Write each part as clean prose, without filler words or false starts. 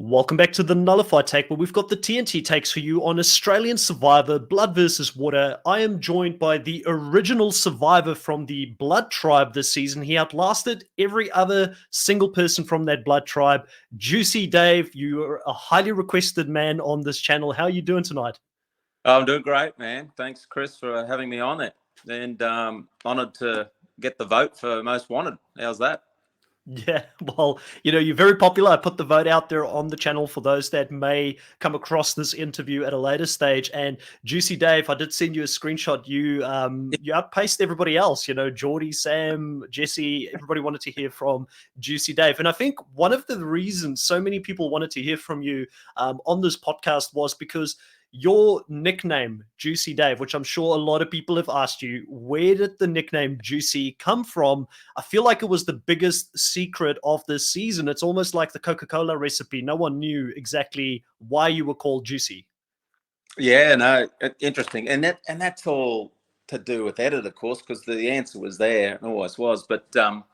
Welcome back to the Nullified Take, where we've got the TNT takes for you on Australian Survivor Blood versus Water. I am joined by the original survivor from the Blood Tribe this season. He outlasted every other single person from that Blood Tribe. Juicy Dave, you are a highly requested man on this channel. How are you doing tonight? I'm doing great, man. Thanks, Chris, for having me on it. And honoured to get the vote for Most Wanted. How's that? Yeah, well, you're very popular. I put the vote out there on the channel for those that may come across this interview at a later stage. And Juicy Dave, I did send you a screenshot. You outpaced everybody else. Geordie, Sam, Jesse. Everybody wanted to hear from Juicy Dave, and I think one of the reasons so many people wanted to hear from you on this podcast was because your nickname, Juicy Dave, which I'm sure a lot of people have asked you, where did the nickname Juicy come from? I feel like it was the biggest secret of this season. It's almost like the Coca-Cola recipe. No one knew exactly why you were called Juicy. Yeah, no, interesting. And that's all to do with edit, of course, because the answer was there, and always was. But so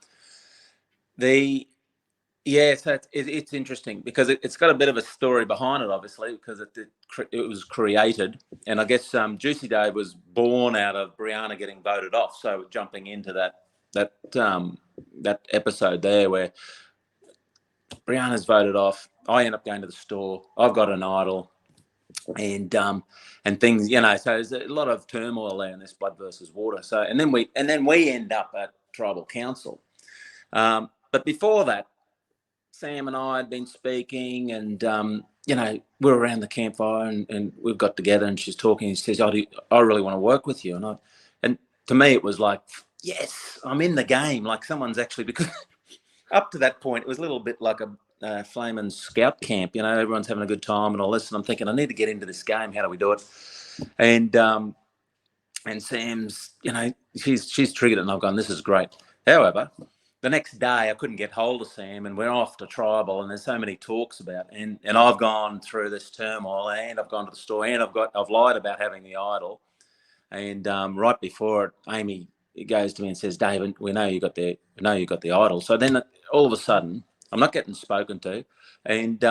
it's interesting because it's got a bit of a story behind it, obviously, because it was created. And I guess Juicy Dave was born out of Brianna getting voted off. So jumping into that episode there where Brianna's voted off, I end up going to the store. I've got an idol, and things, So there's a lot of turmoil there in this Blood versus Water. So and then we end up at Tribal Council. But before that, Sam and I had been speaking, and we're around the campfire, and we've got together, and she's talking. And she says, "I really want to work with you," and to me it was like, yes, I'm in the game. Like someone's actually, because up to that point it was a little bit like a flaming scout camp. Everyone's having a good time and all this, and I'm thinking I need to get into this game. How do we do it? And Sam's, she's triggered it, and I've gone, this is great. However, the next day I couldn't get hold of Sam, and we're off to Tribal, and there's so many talks about it. And I've gone through this turmoil, and I've gone to the store, and I've lied about having the idol. And right before it, Amy goes to me and says, "David, we know you got the idol." So then all of a sudden I'm not getting spoken to, and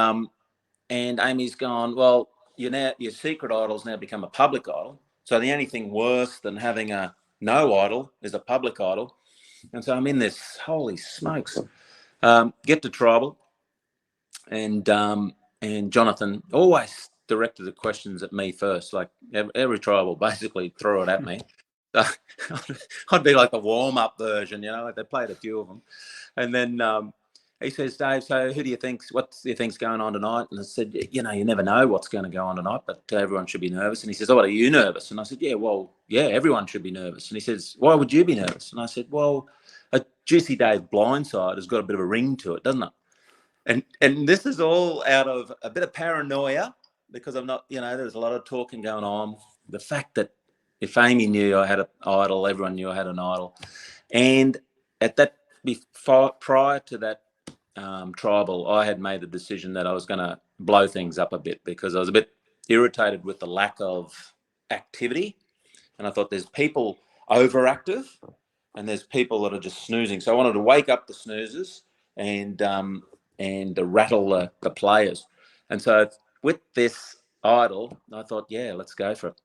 Amy's gone, "Well, your secret idol's now become a public idol. So the only thing worse than having a no idol is a public idol." And so I'm in this, holy smokes. Get to Tribal, and Jonathan always directed the questions at me first. Like every Tribal basically threw it at me. So I'd be like the warm-up version, like they played a few of them. And then he says, "Dave, so what do you think's going on tonight?" And I said, "You never know what's going to go on tonight, but everyone should be nervous." And he says, "Oh, are you nervous?" And I said, "Yeah, everyone should be nervous." And he says, "Why would you be nervous?" And I said, "Well, a Juicy Dave blindside has got a bit of a ring to it, doesn't it?" And this is all out of a bit of paranoia, because I'm not, there's a lot of talking going on. The fact that if Amy knew I had an idol, everyone knew I had an idol. And prior to that Tribal, I had made the decision that I was going to blow things up a bit, because I was a bit irritated with the lack of activity. And I thought there's people overactive and there's people that are just snoozing. So I wanted to wake up the snoozers and rattle the players. And so with this idol, I thought, yeah, let's go for it.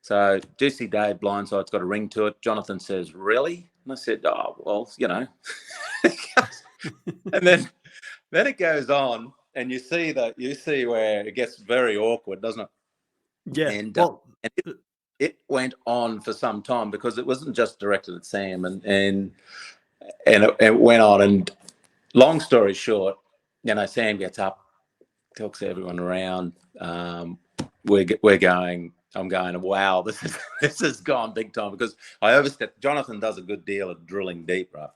So Juicy Dave blindside's got a ring to it. Jonathan says, "Really?" And I said, "Oh, well, And then it goes on, and you see where it gets very awkward, doesn't it? Yeah. And it went on for some time, because it wasn't just directed at Sam, and it went on. And long story short, Sam gets up, talks to everyone around. We're going. I'm going, wow, this has gone big time, because I overstepped. Jonathan does a good deal of drilling deep, right?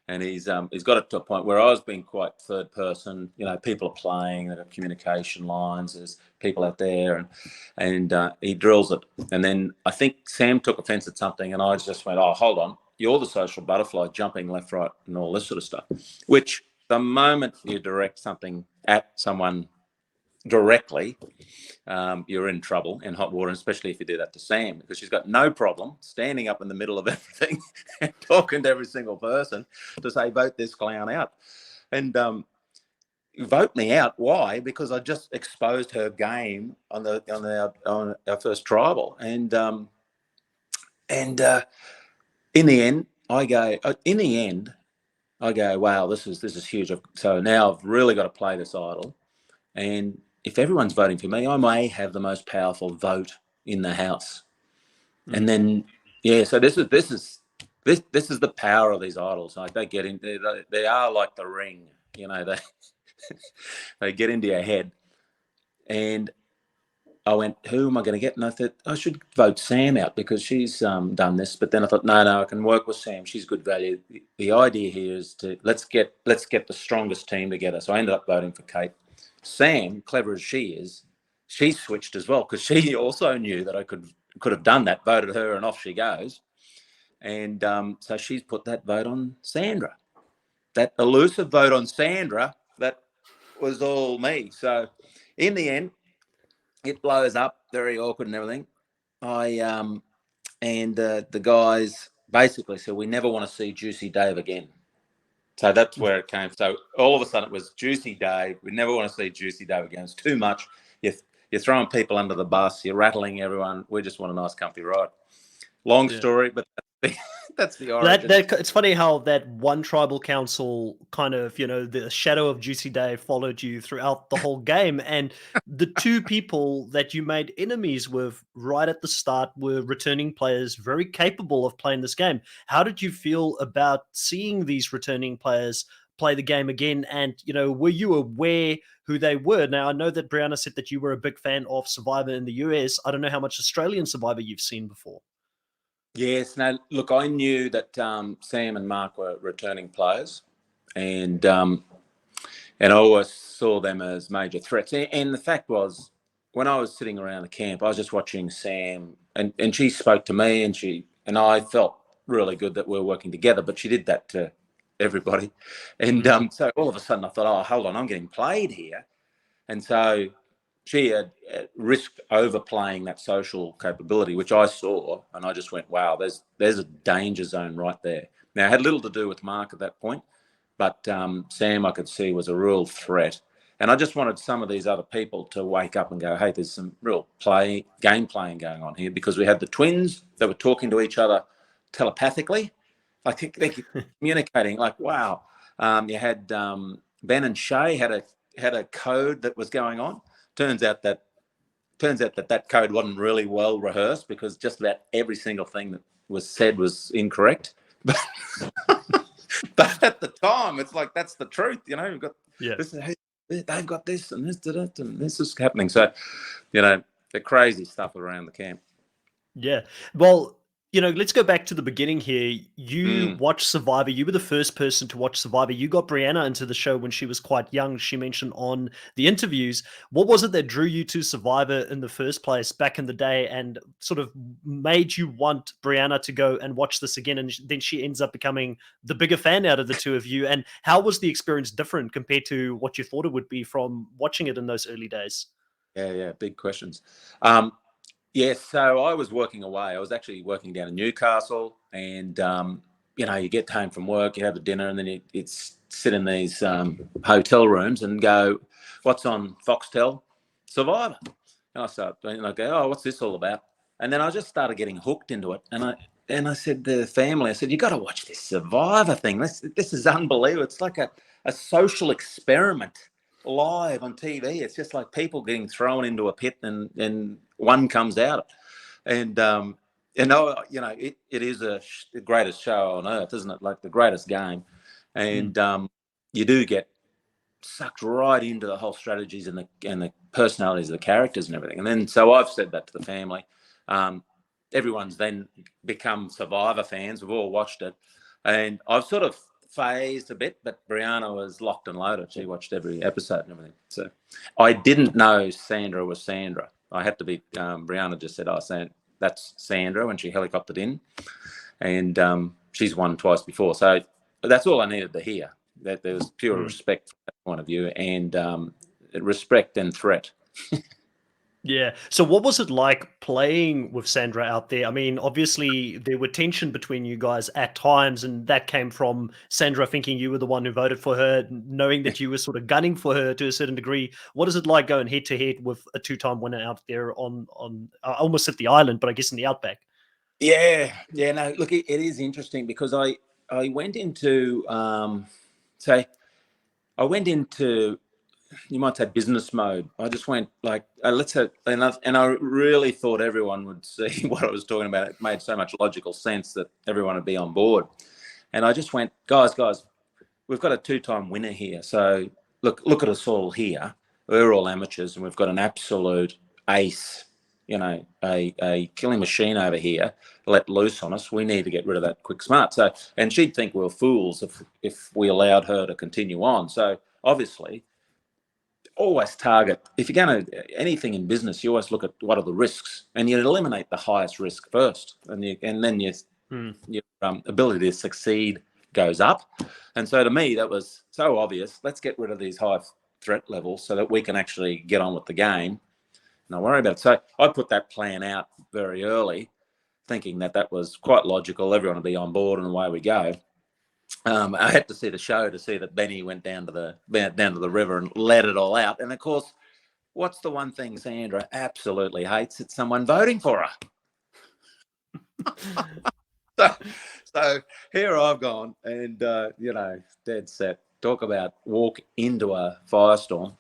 And he's got it to a point where I was being quite third person. People are playing, there are communication lines, there's people out there, and he drills it. And then I think Sam took offence at something, and I just went, "Oh, hold on, you're the social butterfly, jumping left, right, and all this sort of stuff." Which the moment you direct something at someone directly, you're in trouble, in hot water, especially if you do that to Sam, because she's got no problem standing up in the middle of everything and talking to every single person to say, "Vote this clown out." And vote me out. Why? Because I just exposed her game on our first tribal, and in the end, I go. Wow, this is huge. So now I've really got to play this idol, and if everyone's voting for me, I may have the most powerful vote in the house. And then, yeah, so this is the power of these idols. Like they get in, they are like the ring, you know. They get into your head. And I went, who am I going to get? And I thought I should vote Sam out because she's done this. But then I thought, no, I can work with Sam. She's good value. The idea here is to let's get the strongest team together. So I ended up voting for Kate. Sam, clever as she is, she switched as well because she also knew that I could have done that, voted her, and off she goes. And so she's put that vote on Sandra. That elusive vote on Sandra, that was all me. So in the end, it blows up, very awkward and everything. The guys basically said, we never want to see Juicy Dave again. So that's where it came. So all of a sudden it was Juicy Dave. We never want to see Juicy Dave again. It's too much. You're throwing people under the bus. You're rattling everyone. We just want a nice, comfy ride. Long story, but that's the origin. It's funny how that one tribal council kind of, the shadow of Juicy Dave followed you throughout the whole game. And the two people that you made enemies with right at the start were returning players very capable of playing this game. How did you feel about seeing these returning players play the game again? And, were you aware who they were? Now, I know that Brianna said that you were a big fan of Survivor in the US. I don't know how much Australian Survivor you've seen before. Yes. No, look, I knew that Sam and Mark were returning players, and I always saw them as major threats. And the fact was, when I was sitting around the camp, I was just watching Sam, and she spoke to me, and I felt really good that we were working together, but she did that to everybody. And so all of a sudden I thought, oh, hold on, I'm getting played here. And so she had risked overplaying that social capability, which I saw, and I just went, wow, there's a danger zone right there. Now, it had little to do with Mark at that point, but Sam I could see was a real threat. And I just wanted some of these other people to wake up and go, hey, there's some real game playing going on here, because we had the twins that were talking to each other telepathically. I think they're communicating like, wow. You had Ben and Shay had a code that was going on. Turns out that code wasn't really well rehearsed, because just about every single thing that was said was incorrect. But at the time, it's like, that's the truth, We've got this, they've got this and this and this is happening. So, the crazy stuff around the camp. Yeah. Well, let's go back to the beginning here. You watched Survivor. You were the first person to watch Survivor. You got Brianna into the show when she was quite young. She mentioned on the interviews. What was it that drew you to Survivor in the first place back in the day, and sort of made you want Brianna to go and watch this again? And then she ends up becoming the bigger fan out of the two of you. And how was the experience different compared to what you thought it would be from watching it in those early days? Yeah, big questions. Yes, so I was working away. I was actually working down in Newcastle, and you get home from work, you have a dinner, and then you sit in these hotel rooms and go, "What's on Foxtel? Survivor." And I go, "Oh, what's this all about?" And then I just started getting hooked into it, and I said to the family, I said, "You got to watch this Survivor thing. This is unbelievable. It's like a social experiment live on TV. It's just like people getting thrown into a pit and one comes out. And it is the greatest show on earth, isn't it? Like the greatest game. And you do get sucked right into the whole strategies and the personalities of the characters and everything. And then so I've said that to the family. Everyone's then become Survivor fans. We've all watched it, and I've sort of phased a bit, but Brianna was locked and loaded. She watched every episode and everything. So I didn't know Sandra was Sandra. I had to be, Brianna just said, that's Sandra when she helicoptered in. And she's won twice before. So that's all I needed to hear, that there was pure respect from that point of view, and respect and threat. Yeah. So what was it like playing with Sandra out there? I mean, obviously there were tension between you guys at times, and that came from Sandra thinking you were the one who voted for her, knowing that you were sort of gunning for her to a certain degree. What is it like going head to head with a two-time winner out there on almost at the island, but I guess in the outback? Yeah, yeah. No, look, it is interesting because I went into say I went into, you might say, business mode. I just went like, let's say, and I really thought everyone would see what I was talking about. It made so much logical sense that everyone would be on board. And I just went, guys, we've got a two-time winner here. So look at us all here. We're all amateurs, and we've got an absolute ace, a killing machine over here let loose on us. We need to get rid of that quick smart. So, and she'd think we were fools if we allowed her to continue on. So obviously, always target, if you're going to anything in business, you always look at what are the risks, and you eliminate the highest risk first, and then your ability to succeed goes up. And so to me, that was so obvious. Let's get rid of these high threat levels so that we can actually get on with the game. Not worry about it. So I put that plan out very early, thinking that was quite logical. Everyone will be on board, and away we go. I had to see the show to see that Benny went down to the river and let it all out. And of course, what's the one thing Sandra absolutely hates? It's someone voting for her. so here I've gone, and dead set. Talk about walk into a firestorm.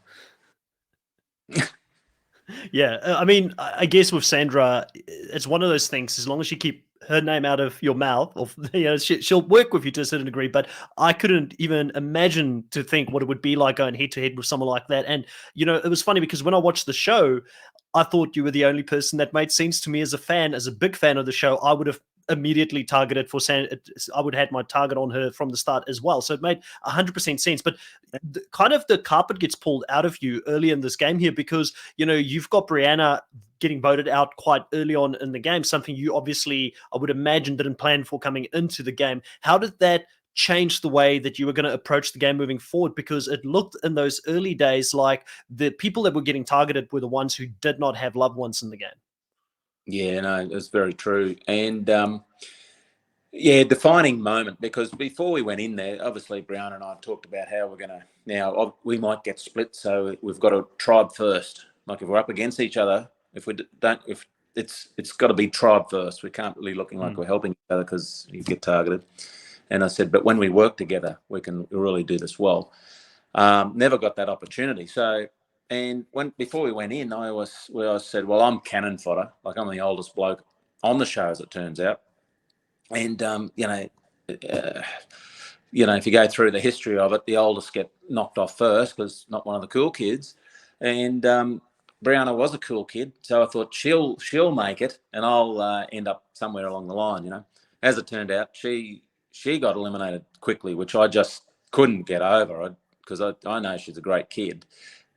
Yeah, I mean, I guess with Sandra, it's one of those things. As long as you keep her name out of your mouth, or she'll work with you to a certain degree. But I couldn't even imagine to think what it would be like going head to head with someone like that. And it was funny because when I watched the show, I thought you were the only person that made sense to me as a fan, as a big fan of the show. I would have immediately targeted for Sandra. I would have had my target on her from the start as well. So it made 100% sense. But kind of the carpet gets pulled out of you early in this game here because you've got Brianna getting voted out quite early on in the game, something you obviously, I would imagine, didn't plan for coming into the game. How did that change the way that you were going to approach the game moving forward? Because it looked in those early days like the people that were getting targeted were the ones who did not have loved ones in the game. Yeah, no, that's very true. And yeah, defining moment, because before we went in there, obviously Brianna and I talked about how we're going to, now we might get split, so we've got to tribe first. Like if we're up against each other, if it's got to be tribe first. We can't really looking like we're helping each other because you get targeted. And I said, but when we work together, we can really do this well. Never got that opportunity. So, and before we went in, I said, well, I'm cannon fodder. Like I'm the oldest bloke on the show, as it turns out. And if you go through the history of it, the oldest get knocked off first because not one of the cool kids. And Brianna was a cool kid, so I thought she'll make it, and I'll end up somewhere along the line. As it turned out, she got eliminated quickly, which I just couldn't get over, because I know she's a great kid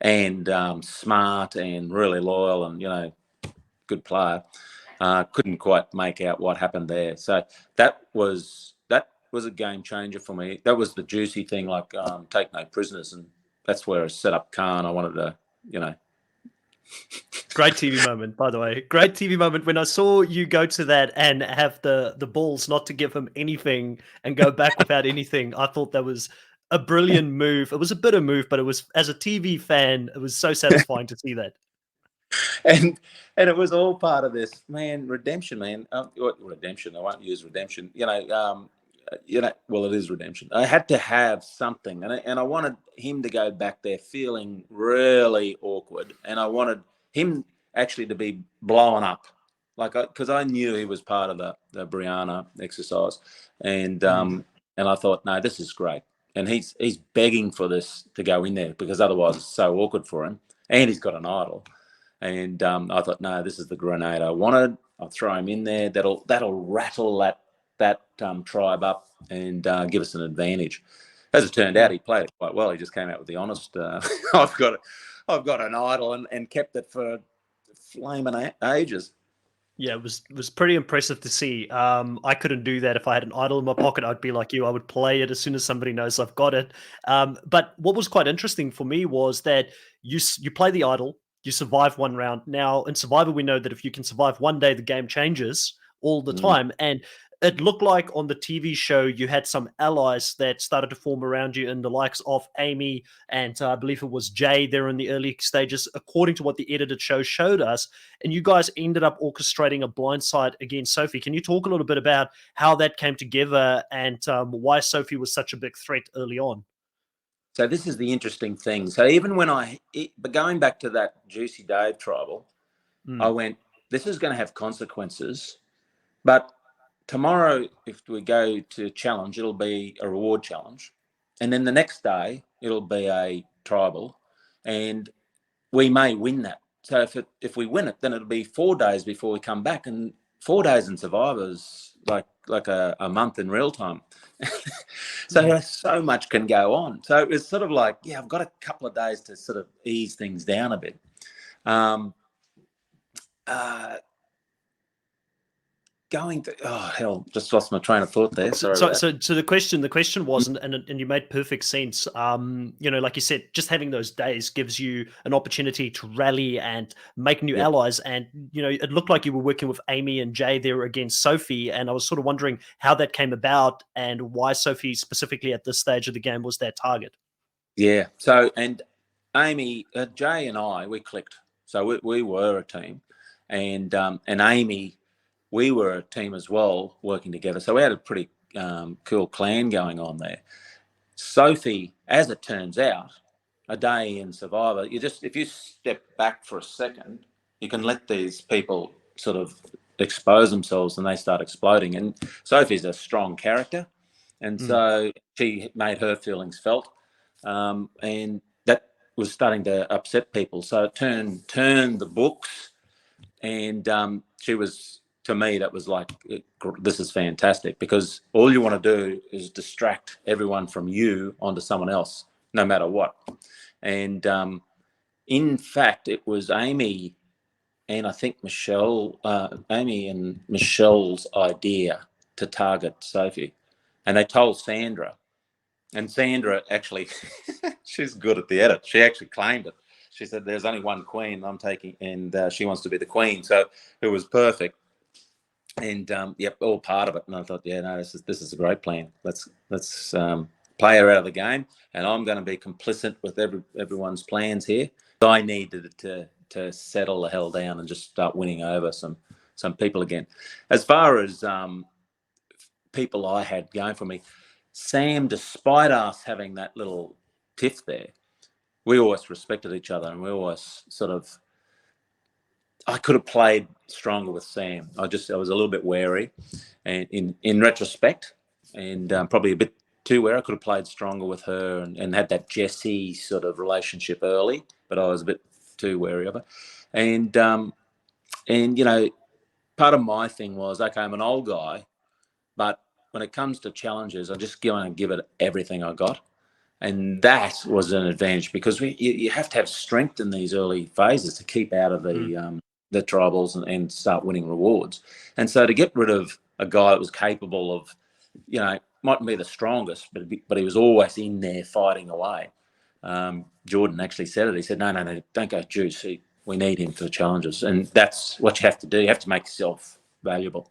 and smart and really loyal and good player. Couldn't quite make out what happened there. So that was a game changer for me. That was the juicy thing, like take no prisoners, and that's where I set up Khan. I wanted to, Great TV moment, by the way. Great TV moment. When I saw you go to that and have the balls not to give him anything and go back without anything, I thought that was a brilliant move. It was a bitter move, but it was, as a TV fan, it was so satisfying to see that. And it was all part of this, man. Redemption, man. Redemption. I won't use redemption. Well, it is redemption. I had to have something, and I wanted him to go back there feeling really awkward, and I wanted him actually to be blown up, because I knew he was part of the Brianna exercise, and I thought, no, this is great, and he's begging for this to go in there because otherwise it's so awkward for him, and he's got an idol. And I thought, no, this is the grenade I wanted. I'll throw him in there. That'll rattle that tribe up and give us an advantage. As it turned out, he played it quite well. He just came out with the honest, I've got an idol, and kept it for flaming ages. Yeah, it was pretty impressive to see. I couldn't do that if I had an idol in my pocket. I'd be like you. I would play it as soon as somebody knows I've got it. But what was quite interesting for me was that you play the idol. you survive one round. Now, in Survivor, we know that if you can survive one day, the game changes all the time. And it looked like on the TV show you had some allies that started to form around you in the likes of Amy and I believe it was Jay there in the early stages, according to what the edited show showed us. And you guys ended up orchestrating a blindside against Sophie. Can you talk a little bit about how that came together and why Sophie was such a big threat early on? So this is the interesting thing. So even when but going back to that Juicy Dave tribal, I went, this is going to have consequences, but tomorrow, if we go to challenge, it'll be a reward challenge. And then the next day, it'll be a tribal. And we may win that. So if we win it, then it'll be 4 days before we come back. And 4 days in Survivor's like a month in real time. So much can go on. So it's sort of like, yeah, I've got a couple of days to sort of ease things down a bit. Just lost my train of thought there. So the question was, and you made perfect sense. Like you said, just having those days gives you an opportunity to rally and make new allies. And it looked like you were working with Amy and Jay there against Sophie. And I was sort of wondering how that came about and why Sophie specifically at this stage of the game was their target. Yeah. So and Amy, Jay, and we clicked. So we were a team, and Amy. We were a team as well, working together. So we had a pretty cool clan going on there. Sophie, as it turns out, a day in Survivor, if you step back for a second, you can let these people sort of expose themselves and they start exploding. And Sophie's a strong character. And so she made her feelings felt. And that was starting to upset people. So it turned the books. And she was... To me, that was like, this is fantastic, because all you want to do is distract everyone from you onto someone else, no matter what. And in fact, it was Amy and I think Amy and Michelle's idea to target Sophie. And they told Sandra. And Sandra actually, she's good at the edit. She actually claimed it. She said, there's only one queen I'm taking, and she wants to be the queen. So it was perfect. And all part of it. And I thought, this is a great plan. Let's play her out of the game, and I'm going to be complicit with everyone's plans here. I needed to settle the hell down and just start winning over some people again. As far as people I had going for me, Sam, despite us having that little tiff there, we always respected each other, and we always sort of... I could have played stronger with Sam. I was a little bit wary, and in retrospect, and probably a bit too wary. I could have played stronger with her and had that Jessie sort of relationship early, but I was a bit too wary of her. And part of my thing was, okay, I'm an old guy, but when it comes to challenges, I'm just going to give it everything I got. And that was an advantage, because you have to have strength in these early phases to keep out of the tribals and start winning rewards. And so to get rid of a guy that was capable of, mightn't be the strongest, but he was always in there fighting away. Jordan actually said it. He said, no, don't go Juice. We need him for challenges. And that's what you have to do. You have to make yourself valuable.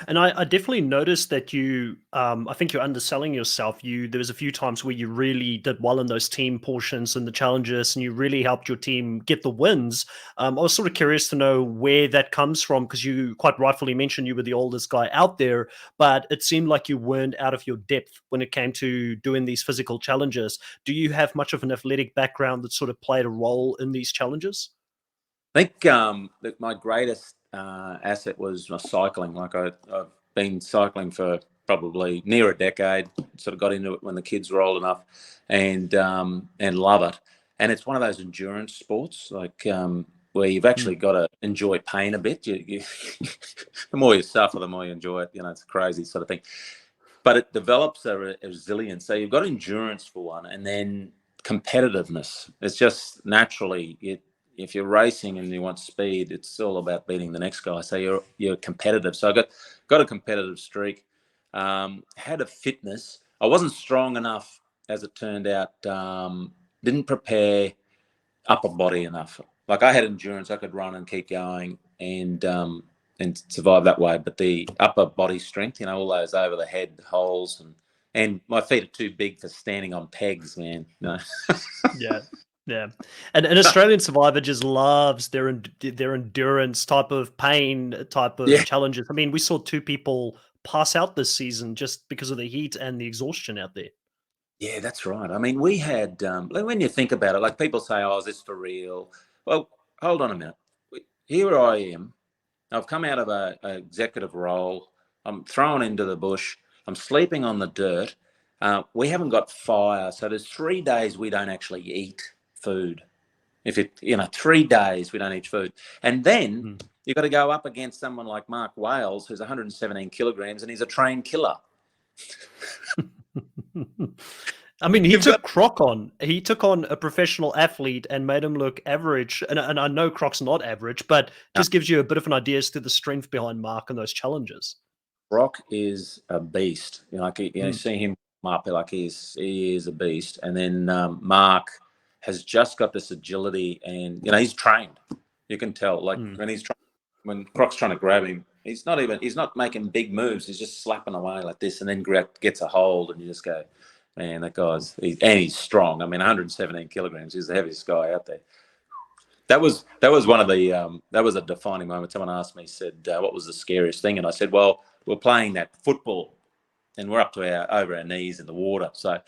And I definitely noticed that you, I think you're underselling yourself. There was a few times where you really did well in those team portions and the challenges, and you really helped your team get the wins. I was sort of curious to know where that comes from, because you quite rightfully mentioned you were the oldest guy out there, but it seemed like you weren't out of your depth when it came to doing these physical challenges. Do you have much of an athletic background that sort of played a role in these challenges? I think that my greatest asset was my cycling. Like I've been cycling for probably near a decade. Sort of got into it when the kids were old enough, and love it. And it's one of those endurance sports, like where you've actually got to enjoy pain a bit. The more you suffer, the more you enjoy it. It's a crazy sort of thing. But it develops a resilience. So you've got endurance for one, and then competitiveness. It's just naturally if you're racing and you want speed, it's all about beating the next guy. So you're competitive. So I got a competitive streak. Had a fitness. I wasn't strong enough, as it turned out. Didn't prepare. upper body enough. Like I had endurance, I could run and keep going and survive that way. But the upper body strength, all those over the head holes and my feet are too big for standing on pegs, man. No. Yeah. Yeah. And an Australian survivor just loves their endurance type of pain, type of Yeah. challenges. I mean, we saw 2 people pass out this season just because of the heat and the exhaustion out there. Yeah, that's right. I mean, we had, like, when you think about it, like people say, oh, is this for real? Well, hold on a minute. Here I am. I've come out of a executive role. I'm thrown into the bush. I'm sleeping on the dirt. We haven't got fire. So there's 3 days we don't actually eat food. 3 days we don't eat food. And then you've got to go up against someone like Mark Wales, who's 117 kilograms, and he's a trained killer. I mean, he took Croc on. He took on a professional athlete and made him look average. And I know Croc's not average, but just gives you a bit of an idea as to the strength behind Mark and those challenges. Croc is a beast. See him up, like he is a beast. And then Mark has just got this agility, and he's trained. You can tell, like when Croc's trying to grab him, he's not making big moves. He's just slapping away like this, and then gets a hold, and you just go, man, that he's strong. I mean, 117 kilograms. He's the heaviest guy out there. That was one of the that was a defining moment. Someone asked me, said, what was the scariest thing? And I said, well, we're playing that football, and we're up to over our knees in the water. So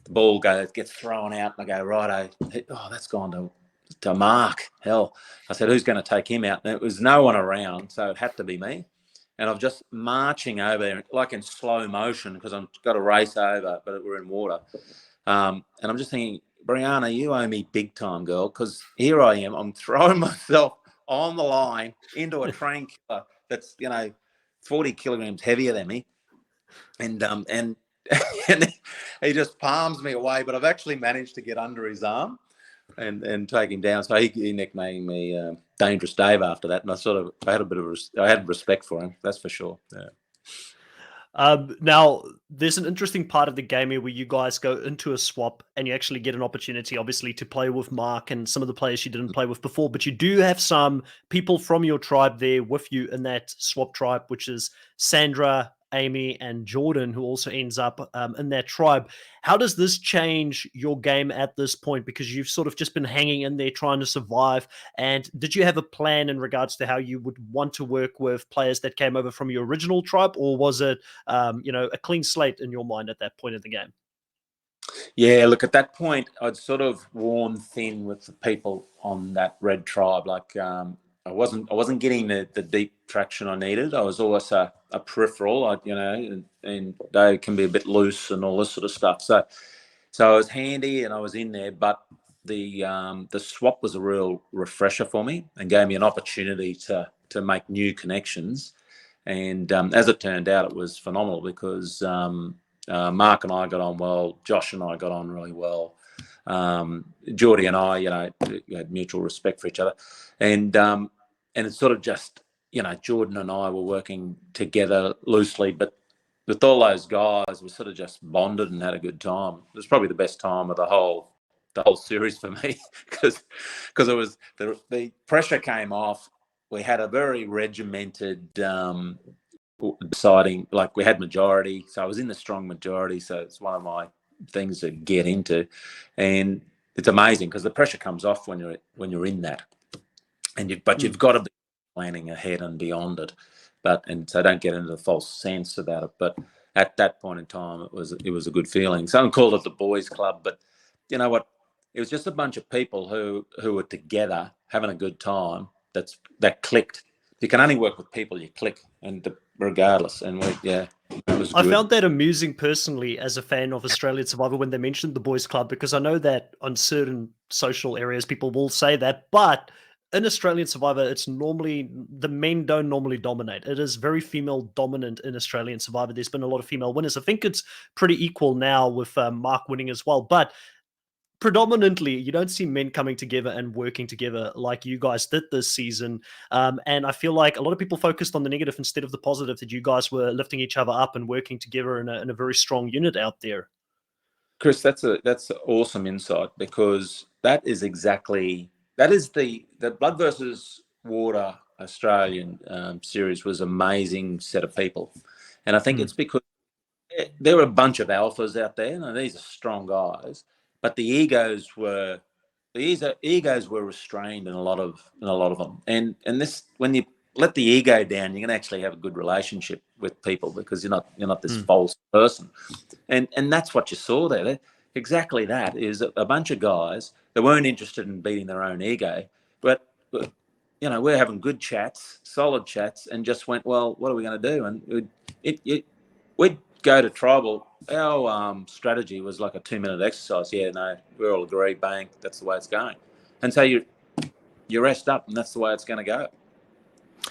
the ball gets thrown out, and I go, righto, oh, that's gone to Mark. Hell, I said, who's going to take him out? And it was no one around, so it had to be me. And I'm just marching over there, like in slow motion, because I've got to race over, but we're in water. And I'm just thinking, Brianna, you owe me big time, girl, because here I am. I'm throwing myself on the line into a train killer that's 40 kilograms heavier than me, and and he just palms me away. But I've actually managed to get under his arm and take him down. So he nicknamed me Dangerous Dave after that, and I had respect for him. That's for sure. Yeah. Now, there's an interesting part of the game here where you guys go into a swap and you actually get an opportunity, obviously, to play with Mark and some of the players you didn't play with before. But you do have some people from your tribe there with you in that swap tribe, which is Sandra, Amy, and Jordan, who also ends up in that tribe. How does this change your game at this point? Because you've sort of just been hanging in there trying to survive. And did you have a plan in regards to how you would want to work with players that came over from your original tribe, or was it a clean slate in your mind at that point of the game? Yeah, look, at that point, I'd sort of worn thin with the people on that red tribe. Like, I wasn't getting the deep traction I needed. I was always a peripheral, and they can be a bit loose and all this sort of stuff. So I was handy and I was in there, but the swap was a real refresher for me and gave me an opportunity to make new connections. And as it turned out, it was phenomenal because Mark and I got on well. Josh and I got on really well. Geordie and I, had mutual respect for each other. And it's sort of just, Jordan and I were working together loosely, but with all those guys, we sort of just bonded and had a good time. It was probably the best time of the whole series for me because it was the pressure came off. We had a very regimented deciding, like we had majority. So I was in the strong majority. So it's one of my things to get into. And it's amazing because the pressure comes off when you're in that. But you've got to be planning ahead and beyond it. And so don't get into the false sense about it. But at that point in time, it was a good feeling. Someone called it the boys' club, but you know what? It was just a bunch of people who were together having a good time. That clicked. You can only work with people you click, and regardless. And it was good. I found that amusing personally as a fan of Australian Survivor when they mentioned the boys' club, because I know that on certain social areas people will say that, but in Australian Survivor, it's normally the men don't normally dominate. It is very female dominant in Australian Survivor. There's been a lot of female winners. I think it's pretty equal now with Mark winning as well, but predominantly you don't see men coming together and working together like you guys did this season. And I feel like a lot of people focused on the negative instead of the positive, that you guys were lifting each other up and working together in a very strong unit out there. Chris, that's awesome insight, because that is the Blood versus Water Australian series was an amazing set of people, and I think it's because there were a bunch of alphas out there. Now, these are strong guys, but the egos were restrained in a lot of them. And this, when you let the ego down, you can actually have a good relationship with people, because you're not this false person. And that's what you saw there. Exactly, that is a bunch of guys that weren't interested in beating their own ego, but we're having good chats, solid chats, and just went, well, what are we going to do? And we'd go to tribal. Our strategy was like a 2-minute exercise. Yeah, no, we all agree, bang, that's the way it's going. And so you rest up, and that's the way it's going to go.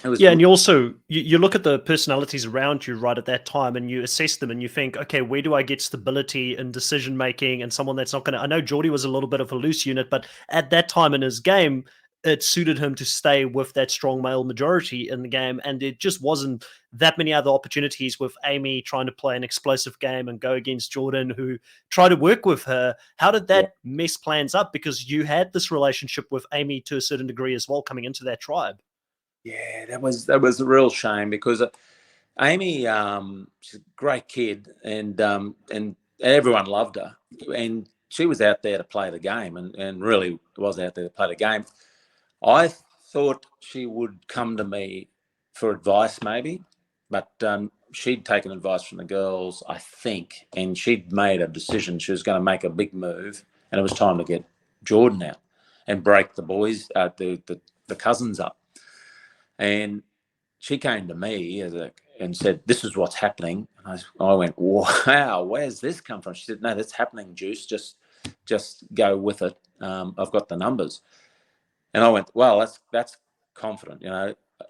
And you also you look at the personalities around you right at that time, and you assess them, and you think, okay, where do I get stability and decision making, and someone that's not going to. I know Geordie was a little bit of a loose unit, but at that time in his game, it suited him to stay with that strong male majority in the game, and it just wasn't that many other opportunities with Amy trying to play an explosive game and go against Jordan, who tried to work with her. How did that mess plans up? Because you had this relationship with Amy to a certain degree as well coming into that tribe. Yeah, that was a real shame, because Amy, she's a great kid, and everyone loved her, and she was out there to play the game, and really was out there to play the game. I thought she would come to me for advice, maybe, but she'd taken advice from the girls, I think, and she'd made a decision. She was going to make a big move, and it was time to get Jordan out and break the boys, the cousins up. And she came to me and said, "This is what's happening." And I went, "Wow, where's this come from?" She said, "No, that's happening, Juice. Just go with it. I've got the numbers." And I went, "Well, that's confident,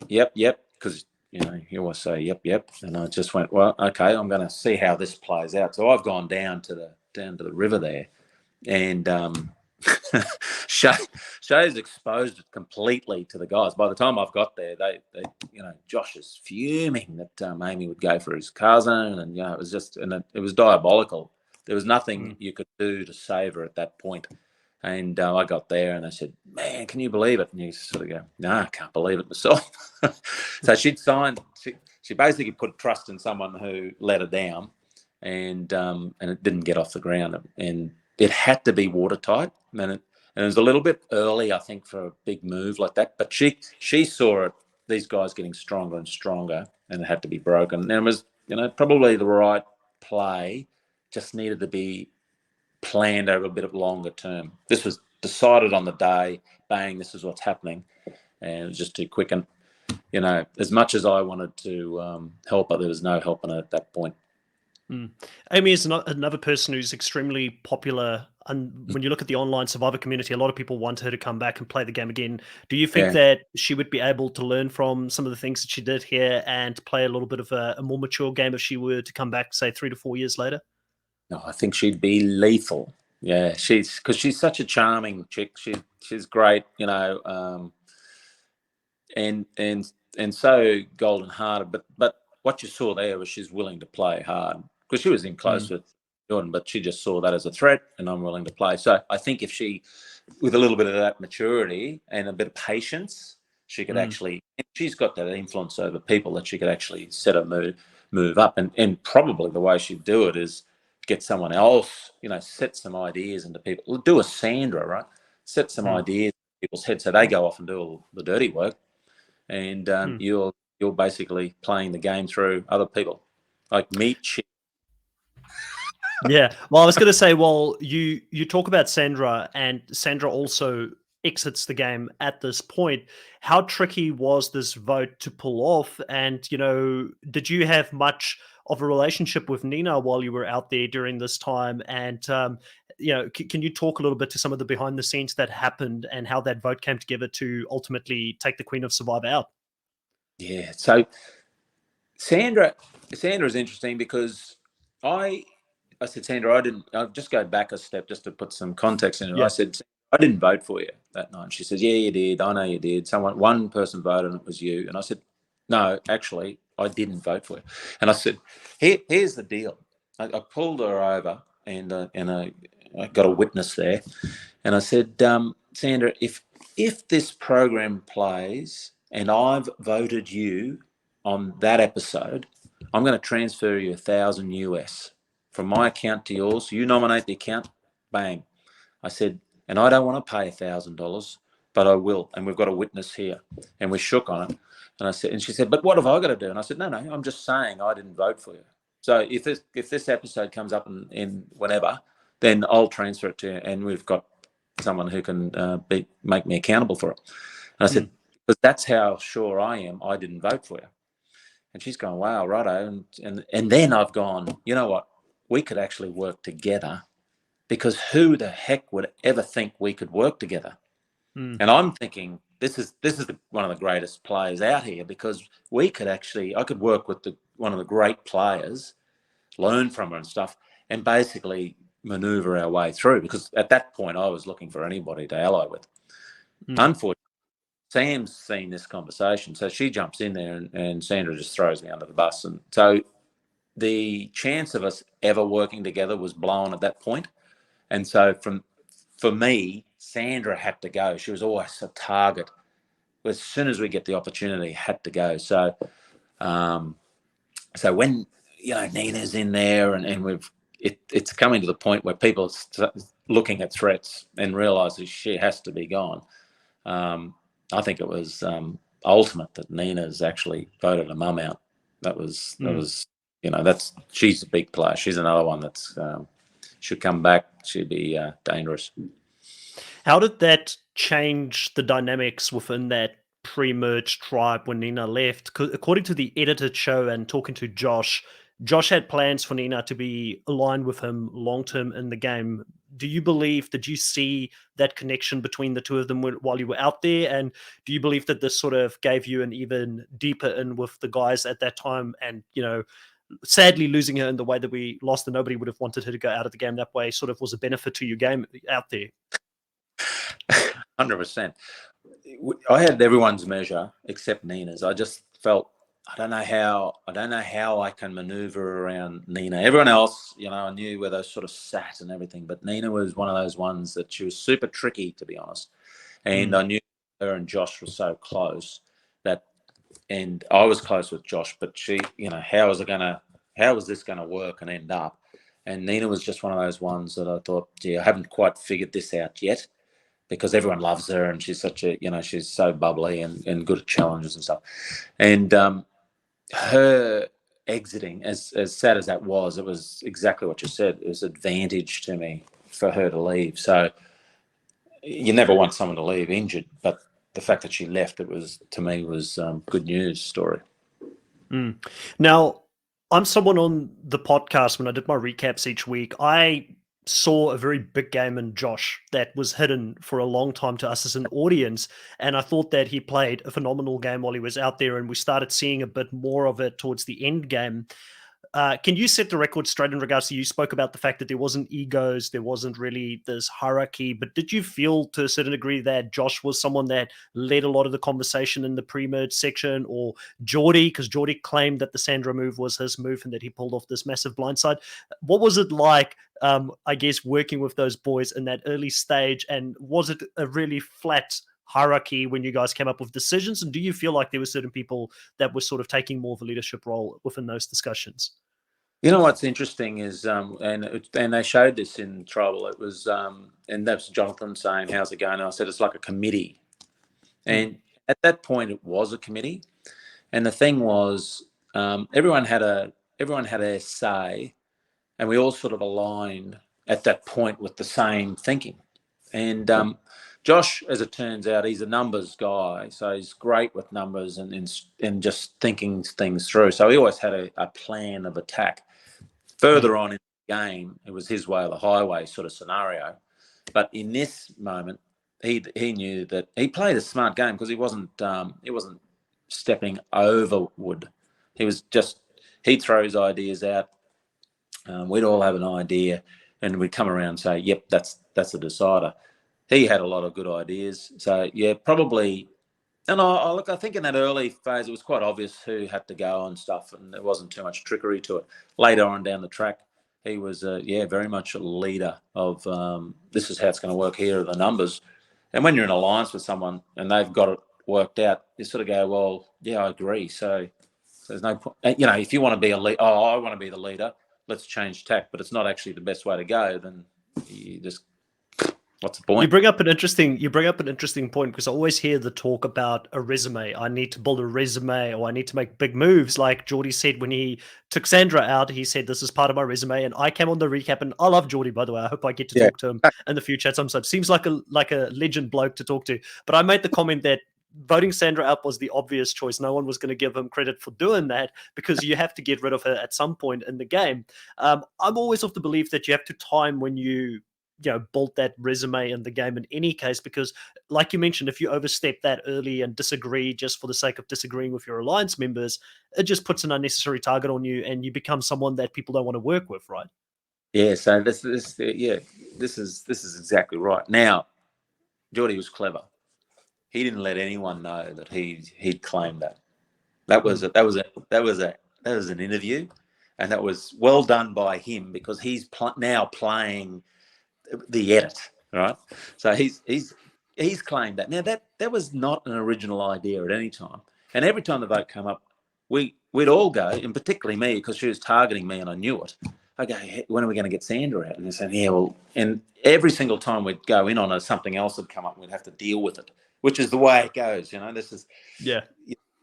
Yep, because you always say yep." And I just went, "Well, okay, I'm going to see how this plays out." So I've gone down to the river there, and Shay's exposed it completely to the guys. By the time I've got there, they Josh is fuming that Amy would go for his cousin, and it was just, and it was diabolical. There was nothing you could do to save her at that point. And I got there, and I said, "Man, can you believe it?" And you sort of go, "No, I can't believe it myself." So she'd signed. She basically put trust in someone who let her down, and it didn't get off the ground, and it had to be watertight. And it was a little bit early, I think, for a big move like that. But she saw it, these guys getting stronger and stronger, and it had to be broken. And it was, probably the right play, just needed to be planned over a bit of longer term. This was decided on the day, bang, this is what's happening. And it was just too quick. And, as much as I wanted to help her, there was no helping her at that point. Amy is another person who's extremely popular, and when you look at the online Survivor community, a lot of people want her to come back and play the game again. Do you think that she would be able to learn from some of the things that she did here and play a little bit of a more mature game if she were to come back, say, 3 to 4 years later? No, I think she'd be lethal. Yeah, because she's such a charming chick. She's great, and so golden hearted. But what you saw there was she's willing to play hard, because she was in close with Jordan, but she just saw that as a threat, and I'm willing to play. So I think if she, with a little bit of that maturity and a bit of patience, she could actually, and she's got that influence over people that she could actually set a move up. And probably the way she'd do it is get someone else, set some ideas into people. Do a Sandra, right? Set some ideas in people's heads so they go off and do all the dirty work. And you're basically playing the game through other people, like meat shit. Yeah. Well, I was going to say, you talk about Sandra, and Sandra also exits the game at this point. How tricky was this vote to pull off? And, did you have much of a relationship with Nina while you were out there during this time? And, can you talk a little bit to some of the behind the scenes that happened and how that vote came together to ultimately take the Queen of Survivor out? Yeah. So Sandra is interesting, because I said, "Sandra, I'll just go back a step just to put some context in it." Yeah. I said, "I didn't vote for you that night." She says, "Yeah, you did. I know you did. One person voted, and it was you." And I said, "No, actually, I didn't vote for you." And I said, "Here's the deal." I pulled her over, and I got a witness there, and I said, Sandra, if this program plays and I've voted you on that episode, I'm going to transfer you $1,000 US from my account to yours. You nominate the account, bang. I said, and I don't want to pay $1,000, but I will. And we've got a witness here. And we shook on it. And I said, and she said, but what have I got to do? And I said, no, I'm just saying I didn't vote for you. So if this episode comes up in whenever, then I'll transfer it to you. And we've got someone who can make me accountable for it. And I said, because that's how sure I am I didn't vote for you. And she's going, wow, righto. And then I've gone, you know what? We could actually work together, because who the heck would ever think we could work together? And I'm thinking this is one of the greatest players out here, because I could work with one of the great players, learn from her and stuff, and basically maneuver our way through, because at that point I was looking for anybody to ally with. Unfortunately, Sam's seen this conversation, so she jumps in there and Sandra just throws me under the bus. And so the chance of us ever working together was blown at that point. And so for me, Sandra had to go. She was always a target. As soon as we get the opportunity, had to go. So so when, Nina's in there and it's coming to the point where people are looking at threats and realising she has to be gone. I think it was ultimate that Nina's actually voted her mum out. That was she's a big player. She's another one that's should come back. She'd be dangerous. How did that change the dynamics within that pre-merge tribe when Nina left? 'Cause according to the edited show and talking to Josh had plans for Nina to be aligned with him long-term in the game. Did you see that connection between the two of them while you were out there? And do you believe that this sort of gave you an even deeper in with the guys at that time? And, sadly losing her in the way that we lost, and nobody would have wanted her to go out of the game that way, sort of was a benefit to your game out there. 100%. I had everyone's measure except Nina's. I just felt I don't know how I can maneuver around Nina. Everyone else, I knew where they sort of sat and everything, but Nina was one of those ones that she was super tricky, to be honest. And I knew her and Josh were so close and I was close with Josh, but she, how was this going to work and end up? And Nina was just one of those ones that I thought, gee, I haven't quite figured this out yet, because everyone loves her and she's such a, she's so bubbly and good at challenges and stuff. And her exiting, as sad as that was, it was exactly what you said. It was advantage to me for her to leave. So you never want someone to leave injured, but the fact that she left, to me was good news story. Now, I'm someone on the podcast, when I did my recaps each week, I saw a very big game in Josh that was hidden for a long time to us as an audience. And I thought that he played a phenomenal game while he was out there, and we started seeing a bit more of it towards the end game. Can you set the record straight in regards to, you spoke about the fact that there wasn't egos, there wasn't really this hierarchy, but did you feel to a certain degree that Josh was someone that led a lot of the conversation in the pre-merge section, or Geordie, because Geordie claimed that the Sandra move was his move and that he pulled off this massive blindside? What was it like, I guess, working with those boys in that early stage, and was it a really flat hierarchy when you guys came up with decisions? And do you feel like there were certain people that were sort of taking more of a leadership role within those discussions? What's interesting is, and they showed this in Tribal. It was, and that's Jonathan saying, "How's it going?" And I said, "It's like a committee." And at that point, it was a committee. And the thing was, everyone had a say, and we all sort of aligned at that point with the same thinking. And Josh, as it turns out, he's a numbers guy, so he's great with numbers and just thinking things through. So he always had a plan of attack. Further on in the game, it was his way or the highway sort of scenario. But in this moment, he knew that he played a smart game, because he wasn't stepping over Wood. He throws ideas out. We'd all have an idea, and we'd come around and say, "Yep, that's the decider." He had a lot of good ideas. So yeah, probably. And I think in that early phase, it was quite obvious who had to go and stuff, and there wasn't too much trickery to it. Later on down the track, He was, very much a leader of this is how it's going to work. Here are the numbers. And when you're in alliance with someone and they've got it worked out, you sort of go, well, yeah, I agree. So there's no point. If you want to be a leader, I want to be the leader, let's change tack. But it's not actually the best way to go. Then you just, what's the point? You bring up an interesting point, because I always hear the talk about a resume. I need to build a resume, or I need to make big moves. Like Geordie said when he took Sandra out, he said, this is part of my resume. And I came on the recap, and I love Geordie, by the way. I hope I get to talk to him in the future at some stage. Seems like a legend bloke to talk to. But I made the comment that voting Sandra out was the obvious choice. No one was going to give him credit for doing that, because you have to get rid of her at some point in the game. I'm always of the belief that you have to time when you build that resume in the game in any case, because like you mentioned, if you overstep that early and disagree just for the sake of disagreeing with your alliance members, it just puts an unnecessary target on you, and you become someone that people don't want to work with, right? Yeah, so this is exactly right. Now, Geordie was clever. He didn't let anyone know that he'd claimed that. That was an interview, and that was well done by him, because he's now playing the edit, right? So he's claimed that. Now that was not an original idea at any time. And every time the vote came up, we'd all go, and particularly me, because she was targeting me and I knew it. I go, hey, when are we going to get Sandra out? And they said, yeah, well, and every single time we'd go in on it, something else would come up and we'd have to deal with it, which is the way it goes. This is you're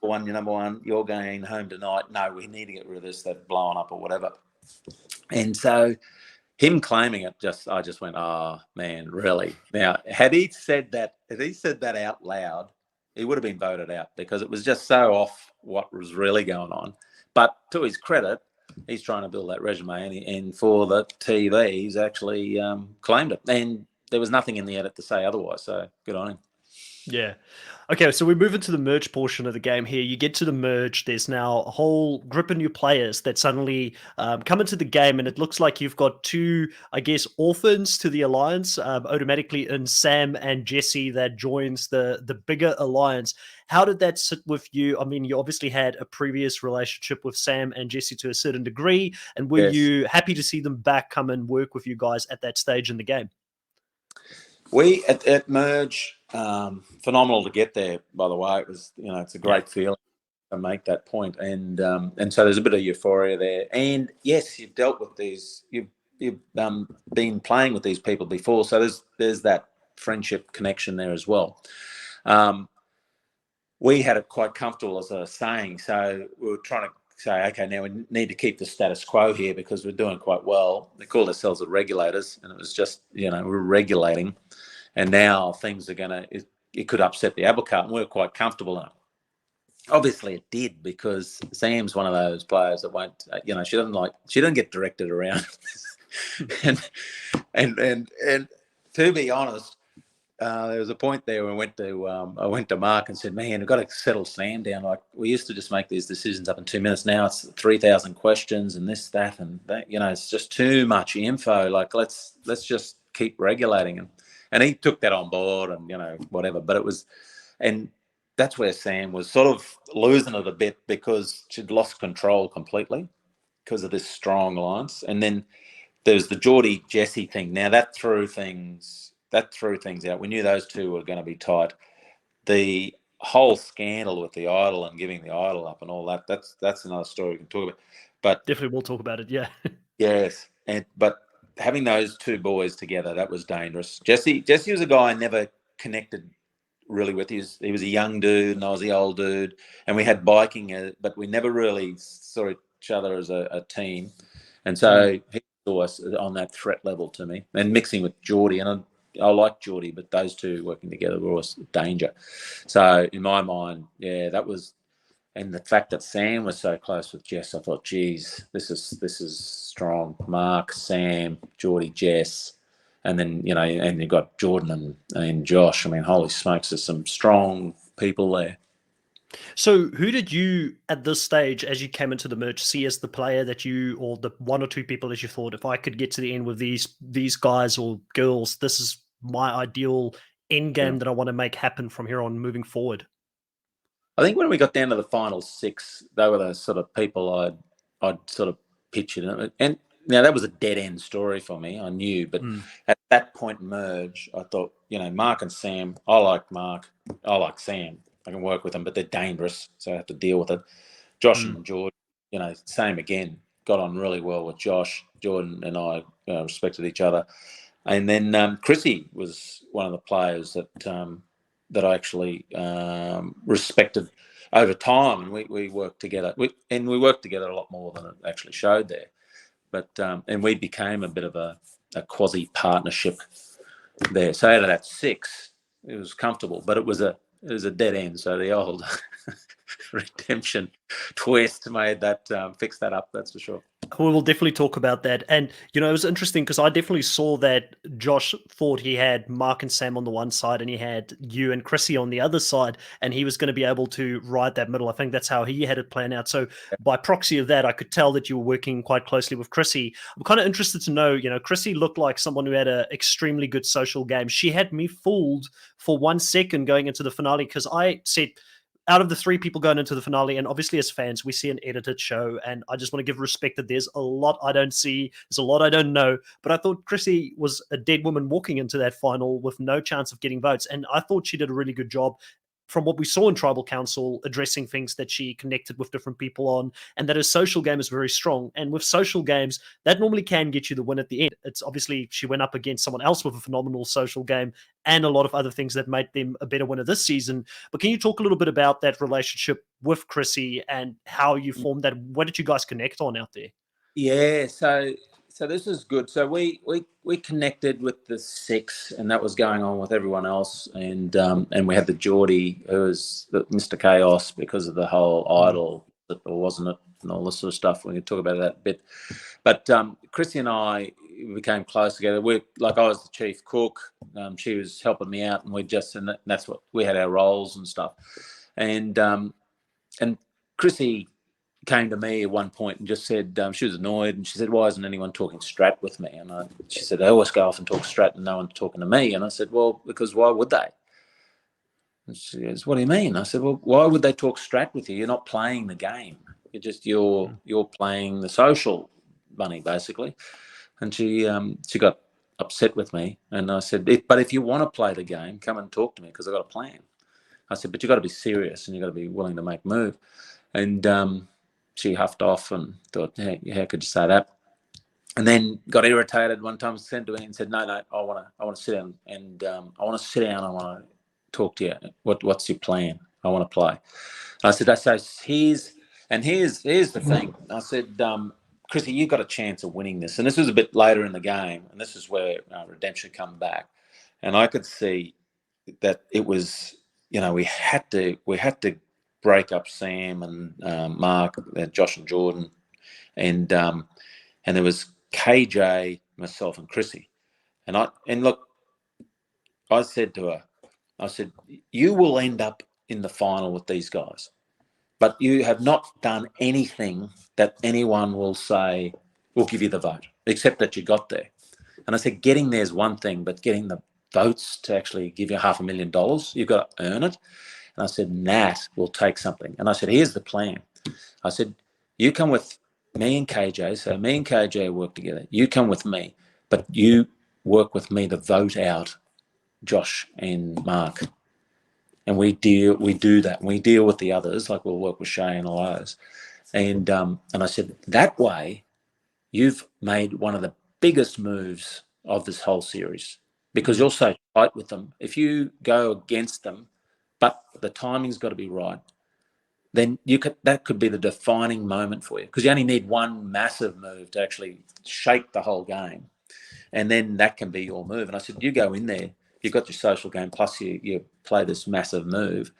number one, you're going home tonight. No, we need to get rid of this, they've blown up or whatever. And so him claiming it, I just went, oh man, really? Now, had he said that out loud, he would have been voted out, because it was just so off what was really going on. But to his credit, he's trying to build that resume, and for the TV, he's actually claimed it. And there was nothing in the edit to say otherwise, so good on him. Yeah. Okay, so we move into the merge portion of the game here. You get to the merge. There's now a whole group of new players that suddenly come into the game, and it looks like you've got two, I guess, orphans to the alliance automatically in Sam and Jesse that joins the bigger alliance. How did that sit with you? I mean, you obviously had a previous relationship with Sam and Jesse to a certain degree, and were you happy to see them back come and work with you guys at that stage in the game? We at merge, phenomenal to get there. By the way, it was it's a great feeling to make that point, and so there's a bit of euphoria there. And yes, you've dealt with these, you've been playing with these people before, so there's that friendship connection there as well. We had it quite comfortable, as I was saying, so we were trying to say, okay, now we need to keep the status quo here because we're doing quite well. They called ourselves the regulators, and it was just, we're regulating. And now things are it could upset the apple cart, and we're quite comfortable now. Obviously it did, because Sam's one of those players that won't, she doesn't get directed around. and to be honest, there was a point there where I went to Mark and said, man, we've got to settle Sam down. Like, we used to just make these decisions up in 2 minutes. Now it's 3,000 questions and this, that, and that. It's just too much info. Like, let's just keep regulating him. And he took that on board, and whatever. But it was, and that's where Sam was sort of losing it a bit, because she'd lost control completely because of this strong alliance. And then there's the Geordie Jesse thing. Now that threw things out. We knew those two were going to be tight. The whole scandal with the idol and giving the idol up and all that, that's another story we can talk about. But definitely we'll talk about it, yeah. Yes. But having those two boys together, that was dangerous. Jesse was a guy I never connected really with. He was a young dude and I was the old dude, and we had biking, but we never really saw each other as a team. And so he saw us on that threat level to me, and mixing with Geordie, and I like Geordie, but those two working together were always danger. So in my mind, yeah, that was, and the fact that Sam was so close with Jess, I thought, geez, this is strong. Mark, Sam, Geordie, Jess, and then and you've got Jordan and Josh. I mean, holy smokes, there's some strong people there. So who did you, at this stage, as you came into the merge, see as the player that you, or the one or two people that you thought, if I could get to the end with these guys or girls, this is my ideal end game that I want to make happen from here on moving forward? I think when we got down to the final 6, they were the sort of people I'd sort of pictured. And now that was a dead end story for me. I knew, but at that point, merge, I thought, Mark and Sam. I like Mark. I like Sam. I can work with them, but they're dangerous, so I have to deal with it. Josh and George, same again. Got on really well with Josh. Jordan and I respected each other, and then Chrissy was one of the players that I actually respected over time, and we worked together. We worked together a lot more than it actually showed there. But and we became a bit of a quasi partnership there. So out of that 6, it was comfortable, but it was a dead end. So the old redemption twist made that fix that up. That's for sure. We will definitely talk about that. And, it was interesting because I definitely saw that Josh thought he had Mark and Sam on the one side and he had you and Chrissy on the other side, and he was going to be able to ride that middle. I think that's how he had it planned out. So by proxy of that, I could tell that you were working quite closely with Chrissy. I'm kind of interested to know, Chrissy looked like someone who had an extremely good social game. She had me fooled for 1 second going into the finale because I said, out of the 3 people going into the finale, and obviously as fans, we see an edited show, and I just want to give respect that there's a lot I don't see, there's a lot I don't know, but I thought Chrissy was a dead woman walking into that final with no chance of getting votes, and I thought she did a really good job from what we saw in Tribal Council, addressing things that she connected with different people on, and that her social game is very strong. And with social games, that normally can get you the win at the end. It's obviously she went up against someone else with a phenomenal social game and a lot of other things that made them a better winner this season. But can you talk a little bit about that relationship with Chrissy and how you formed that? What did you guys connect on out there? Yeah, so this is good. So we connected with the 6, and that was going on with everyone else, and we had the Geordie, who was Mr. Chaos because of the whole idol, or wasn't it, and all this sort of stuff. We can talk about that a bit. But Chrissy and I became close together. I was the chief cook. She was helping me out, and that's what we had our roles and stuff. And Chrissy came to me at one point and just said she was annoyed, and she said, "Why isn't anyone talking strat with me?" And she said, "They always go off and talk strat, and no one's talking to me." And I said, "Well, because why would they?" And she goes, "What do you mean?" I said, "Well, why would they talk strat with you? You're not playing the game. You're playing the social money, basically." And she got upset with me, and I said, "But if you want to play the game, come and talk to me because I've got a plan." I said, "But you've got to be serious, and you've got to be willing to make a move." And she huffed off and thought, hey, how could you say that? And then got irritated one time, sent to me and said, no, I want to sit down, and I want to sit down. I want to talk to you. What's your plan? I want to play. And I said, here's the thing. I said, Chrissy, you've got a chance of winning this. And this was a bit later in the game, and this is where redemption come back. And I could see that it was, we had to break up Sam and Mark, Josh and Jordan, and there was KJ, myself, and Chrissy. And look, I said to her, I said, you will end up in the final with these guys, but you have not done anything that anyone will say will give you the vote, except that you got there. And I said, getting there is one thing, but getting the votes to actually give you $500,000, you've got to earn it. And I said, Nat will take something. And I said, here's the plan. I said, you come with me and KJ. So me and KJ work together. You come with me, but you work with me to vote out Josh and Mark. And we do that. We deal with the others, like we'll work with Shay and all those. And I said, that way, you've made one of the biggest moves of this whole series because you're so tight with them. If you go against them, but the timing's got to be right, then that could be the defining moment for you, because you only need one massive move to actually shake the whole game, and then that can be your move. And I said, you go in there, you've got your social game, plus you play this massive move,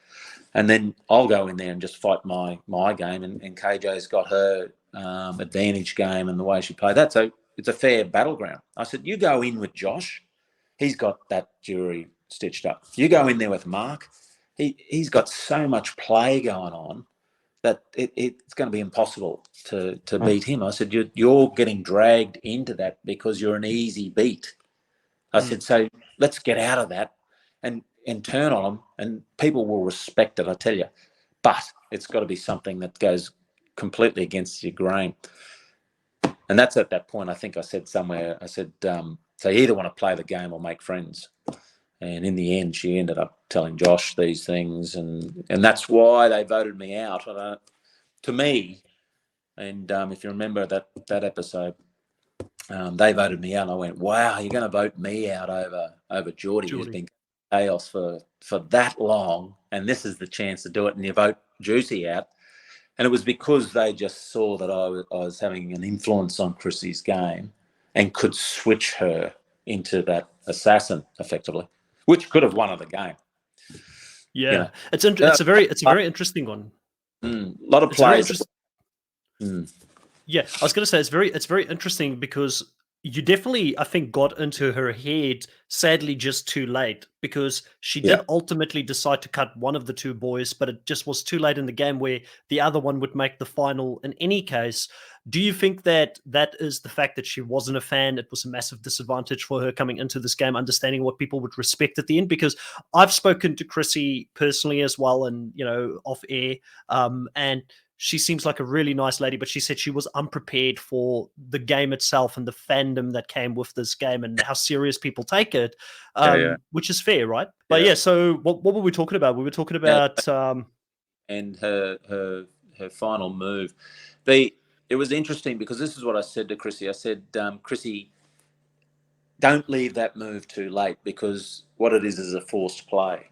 and then I'll go in there and just fight my game, and KJ's got her advantage game and the way she played that, so it's a fair battleground. I said, you go in with Josh, he's got that jury stitched up. You go in there with Mark, he's got so much play going on that it's going to be impossible to beat him. I said, you're getting dragged into that because you're an easy beat. I said, so let's get out of that and turn on them, and people will respect it, I tell you. But it's got to be something that goes completely against your grain. And that's at that point, I think I said somewhere, I said, so you either want to play the game or make friends. And in the end, she ended up telling Josh these things. And that's why they voted me out. To me, and if you remember that episode, they voted me out. And I went, wow, you're going to vote me out over Geordie, who's been chaos for that long. And this is the chance to do it. And you vote Juicy out. And it was because they just saw that I was having an influence on Chrissy's game and could switch her into that assassin effectively, which could have won her the game. Yeah, you know? It's a very interesting one. A lot of players. Yeah, I was going to say it's very interesting because you definitely, I think, got into her head, sadly, just too late, because she did ultimately decide to cut one of the two boys, but it just was too late in the game where the other one would make the final in any case. Do you think that is the fact that she wasn't a fan? It was a massive disadvantage for her coming into this game, understanding what people would respect at the end? Because I've spoken to Chrissy personally as well, and, you know, off air, and she seems like a really nice lady, but she said she was unprepared for the game itself and the fandom that came with this game and how serious people take it, which is fair, right? But so what were we talking about? We were talking about and her final move. It was interesting because this is what I said to Chrissy. I said, Chrissy, don't leave that move too late, because what it is a forced play.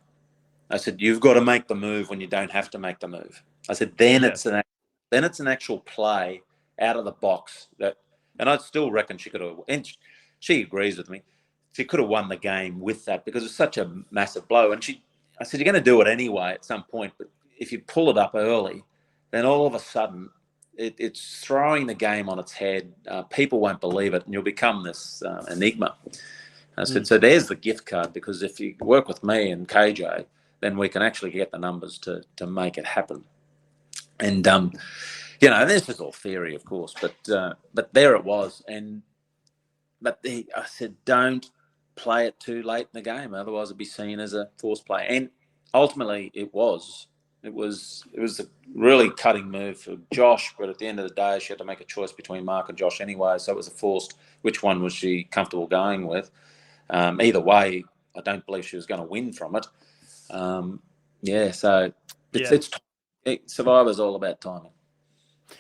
I said, you've got to make the move when you don't have to make the move. I said, it's an actual play out of the box and I still reckon she could have, and she agrees with me. She could have won the game with that because it's such a massive blow. And I said, you're going to do it anyway at some point, but if you pull it up early, then all of a sudden it's throwing the game on its head. People won't believe it, and you'll become this enigma. I said, so there's the gift card, because if you work with me and KJ, then we can actually get the numbers to make it happen. And, you know, this is all theory, of course, but there it was. I said, don't play it too late in the game, otherwise it'd be seen as a forced play. And ultimately it was a really cutting move for Josh, but at the end of the day, she had to make a choice between Mark and Josh anyway. So it was a forced, which one was she comfortable going with? Either way, I don't believe she was going to win from it. Survivor's all about timing.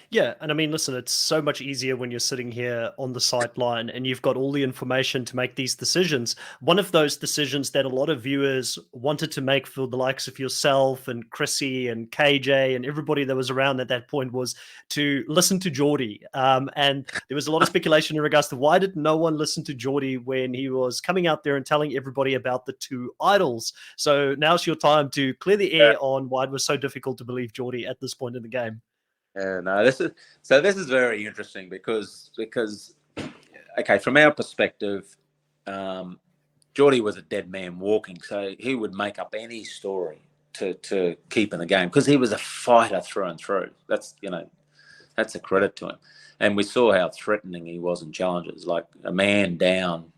Yeah, and I mean, listen, it's so much easier when you're sitting here on the sideline and you've got all the information to make these decisions. One of those decisions that a lot of viewers wanted to make for the likes of yourself and Chrissy and KJ and everybody that was around at that point was to listen to Geordie. And there was a lot of speculation in regards to why did no one listen to Geordie when he was coming out there and telling everybody about the two idols. So now's your time to clear the air on why it was so difficult to believe Geordie at this point in the game. No, this is very interesting because okay, from our perspective, Geordie was a dead man walking, so he would make up any story to keep in the game because he was a fighter through and through. That's a credit to him, and we saw how threatening he was in challenges, like a man down,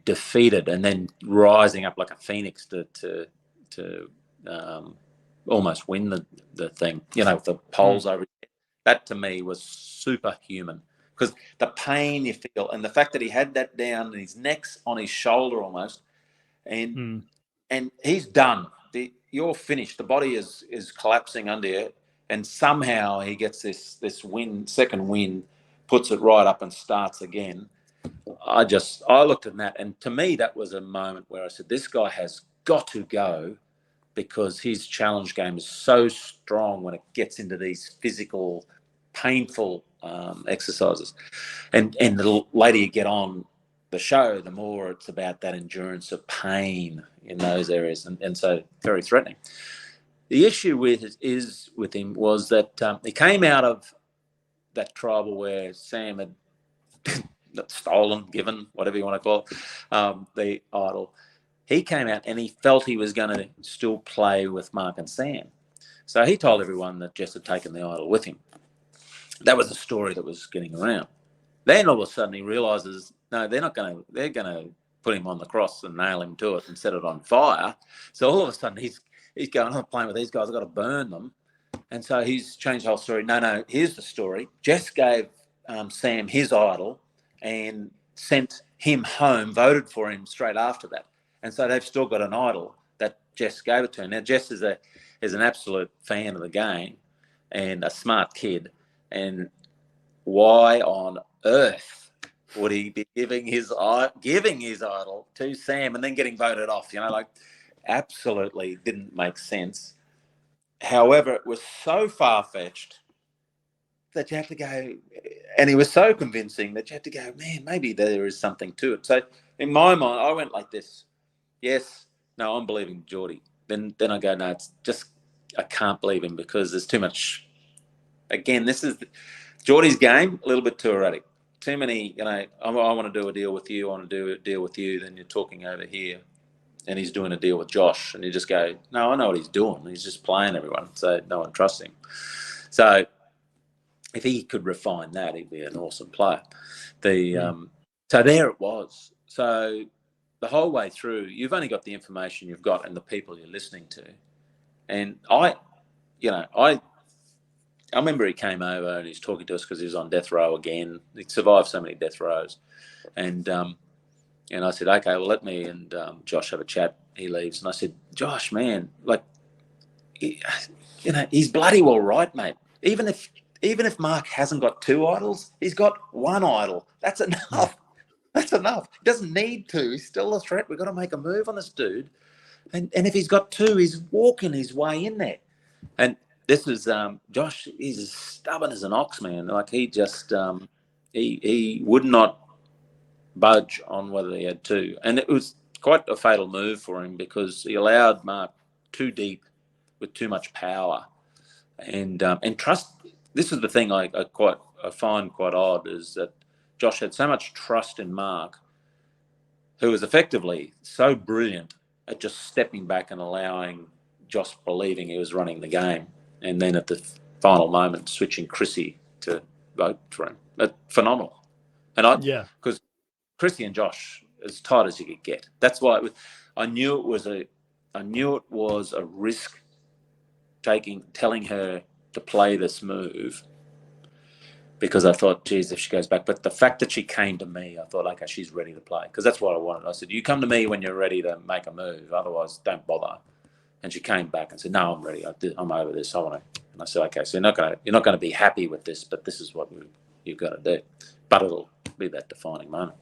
defeated, and then rising up like a phoenix to almost win the thing, with the poles over. That to me was superhuman because the pain you feel and the fact that he had that down and his neck's on his shoulder almost, and he's done. You're finished. The body is collapsing under you, and somehow he gets this second win, puts it right up and starts again. I looked at that, and to me that was a moment where I said, this guy has got to go, because his challenge game is so strong when it gets into these physical, painful exercises. And the later you get on the show, the more it's about that endurance of pain in those areas. And so very threatening. The issue with him was that he came out of that tribal where Sam had stolen, given, whatever you want to call it, the idol. He came out and he felt he was going to still play with Mark and Sam. So he told everyone that Jess had taken the idol with him. That was a story that was getting around. Then all of a sudden he realises, no, they're going to put him on the cross and nail him to it and set it on fire. So all of a sudden he's going, I'm playing with these guys, I've got to burn them. And so he's changed the whole story. No, here's the story. Jess gave Sam his idol and sent him home, voted for him straight after that. And so they've still got an idol that Jess gave it to. Now, Jess is an absolute fan of the game and a smart kid. And why on earth would he be giving his idol to Sam and then getting voted off? Like, absolutely didn't make sense. However, it was so far-fetched that you have to go, and he was so convincing that you have to go, man, maybe there is something to it. So in my mind, I went like this. Yes, no, I'm believing Geordie. Then I go, no, it's just, I can't believe him because there's too much. Again, this is Geordie's game, a little bit too erratic. Too many, I want to do a deal with you, I want to do a deal with you, then you're talking over here. And he's doing a deal with Josh. And you just go, no, I know what he's doing. He's just playing everyone. So no one trusts him. So if he could refine that, he'd be an awesome player. So there it was. So the whole way through, you've only got the information you've got and the people you're listening to. And I remember he came over and he's talking to us because he was on death row again. He survived so many death rows. And I said, okay, well, let me and Josh have a chat. He leaves. And I said, Josh, man, like, he's bloody well right, mate. Even if Mark hasn't got two idols, he's got one idol. That's enough. That's enough. He doesn't need two. He's still a threat. We've got to make a move on this dude. And if he's got two, he's walking his way in there. And this is Josh. He's as stubborn as an ox, man. Like, he just he would not budge on whether he had two. And it was quite a fatal move for him because he allowed Mark too deep with too much power. And trust. This is the thing I find quite odd is that Josh had so much trust in Mark, who was effectively so brilliant at just stepping back and allowing Josh believing he was running the game, and then at the final moment switching Chrissy to vote for him. Phenomenal. And because Chrissy and Josh as tight as you could get. That's why I knew it was a risk telling her to play this move, because I thought, geez, if she goes back. But the fact that she came to me, I thought, okay, she's ready to play, because that's what I wanted. I said, you come to me when you're ready to make a move, otherwise don't bother. And she came back and said, no, I'm ready. I'm over this. I want to. And I said, okay, so you're not going to be happy with this, but this is what you've got to do. But it'll be that defining moment.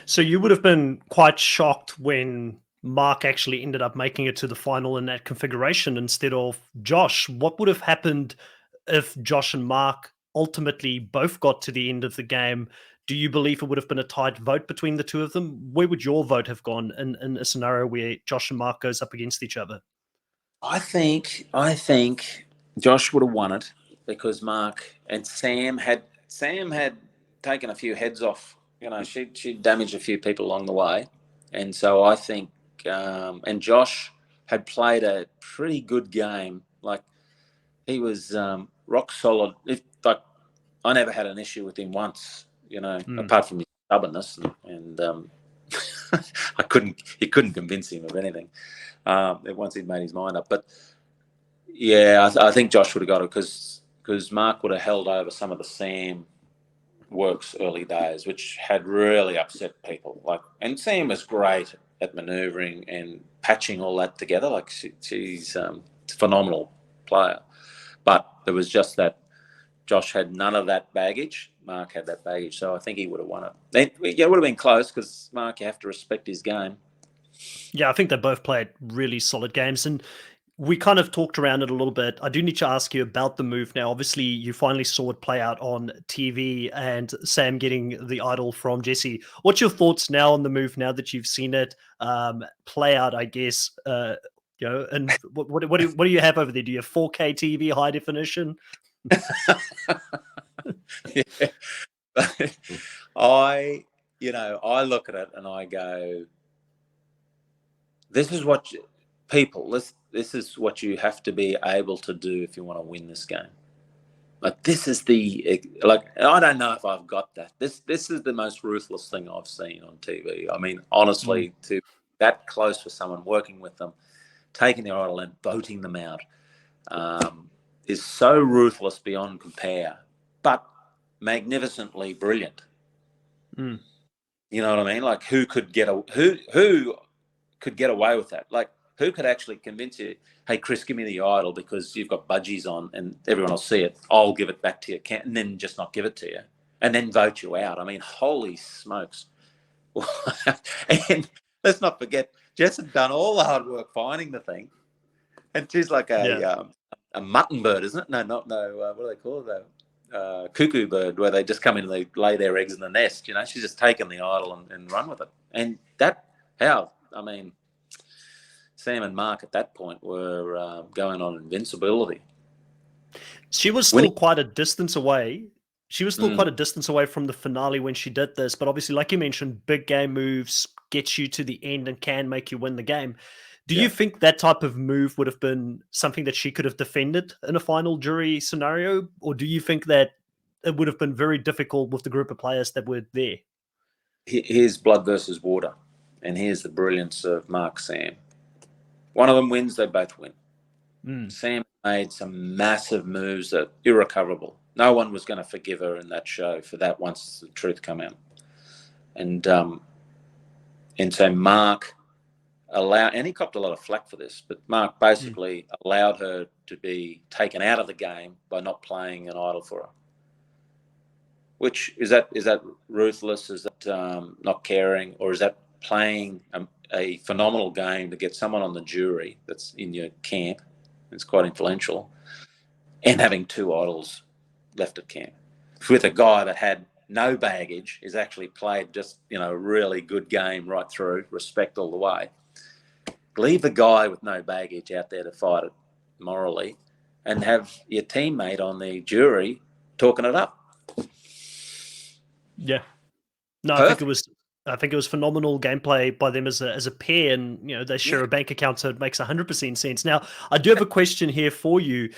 So you would have been quite shocked when Mark actually ended up making it to the final in that configuration instead of Josh. What would have happened if Josh and Mark ultimately both got to the end of the game? Do you believe it would have been a tight vote between the two of them? Where would your vote have gone in a scenario where Josh and Mark goes up against each other? I think Josh would have won it because Mark and Sam had taken a few heads off. She damaged a few people along the way. And so I think, and Josh had played a pretty good game. Like, he was rock solid. I never had an issue with him once, apart from his stubbornness, and he couldn't convince him of anything once he'd made his mind up. But yeah, I think Josh would have got it because Mark would have held over some of the Sam works early days, which had really upset people. And Sam was great at manoeuvring and patching all that together. Like, she's a phenomenal player, but there was just that Josh had none of that baggage. Mark had that baggage, so I think he would have won it. It would have been close because Mark, you have to respect his game. Yeah, I think they both played really solid games, and we kind of talked around it a little bit. I do need to ask you about the move now. Obviously, you finally saw it play out on TV and Sam getting the idol from Jesse. What's your thoughts now on the move now that you've seen it play out, I guess? And what do you have over there? Do you have 4K TV, high definition? Yeah. I look at it and I go, this is what this is what you have to be able to do if you want to win this game. Like, this is I don't know if I've got that. This is the most ruthless thing I've seen on TV. I mean, honestly, to that close for someone, working with them, taking their idol and voting them out, is so ruthless beyond compare. But magnificently brilliant. Mm. You know what I mean? Like, who could get away with that? Like, who could actually convince you, hey, Chris, give me the idol because you've got budgies on and everyone will see it. I'll give it back to you, and then just not give it to you, and then vote you out. I mean, holy smokes. And let's not forget, Jess had done all the hard work finding the thing. And she's like a mutton bird, isn't it? No, what do they call it? Cuckoo bird, where they just come in and they lay their eggs in the nest. You know, she's just taken the idol and run with it. And Sam and Mark at that point were going on invincibility. She was still quite a distance away. She was still quite a distance away from the finale when she did this. But obviously, like you mentioned, big game moves get you to the end and can make you win the game. Do you think that type of move would have been something that she could have defended in a final jury scenario? Or do you think that it would have been very difficult with the group of players that were there? Here's blood versus water. And here's the brilliance of Mark Sam. One of them wins, they both win. Sam made some massive moves that are irrecoverable. No one was going to forgive her in that show for that once the truth come out. And so Mark and he copped a lot of flack for this, but Mark basically allowed her to be taken out of the game by not playing an idol for her. Which is that ruthless? Is that not caring, or is that playing a phenomenal game to get someone on the jury that's in your camp? It's quite influential, and having two idols left at camp with a guy that had no baggage, is actually played just a really good game right through, respect all the way. Leave the guy with no baggage out there to fight it morally, and have your teammate on the jury talking it up. Yeah, no, perfect. I think it was phenomenal gameplay by them as a pair, and they share a bank account, so it makes 100% sense. Now, I do have a question here for you.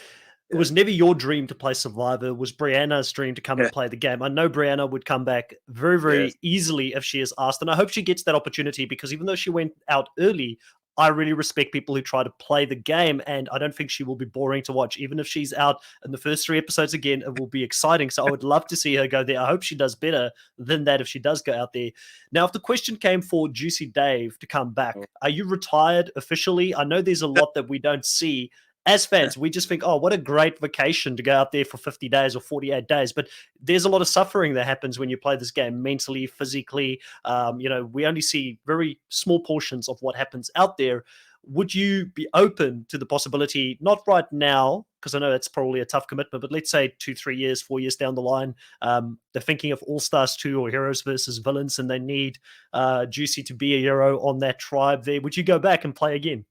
It was never your dream to play Survivor. It was Brianna's dream to come and play the game. I know Brianna would come back very, very easily if she is asked, and I hope she gets that opportunity, because even though she went out early, I really respect people who try to play the game, and I don't think she will be boring to watch. Even if she's out in the first 3 episodes again, it will be exciting. So I would love to see her go there. I hope she does better than that if she does go out there. Now, if the question came for Juicy Dave to come back, are you retired officially? I know there's a lot that we don't see. As fans, we just think, oh, what a great vacation to go out there for 50 days or 48 days. But there's a lot of suffering that happens when you play this game, mentally, physically. We only see very small portions of what happens out there. Would you be open to the possibility, not right now, because I know it's probably a tough commitment, but let's say 2, 3 years, 4 years down the line, they're thinking of All Stars 2 or Heroes versus Villains, and they need Juicy to be a hero on that tribe there. Would you go back and play again?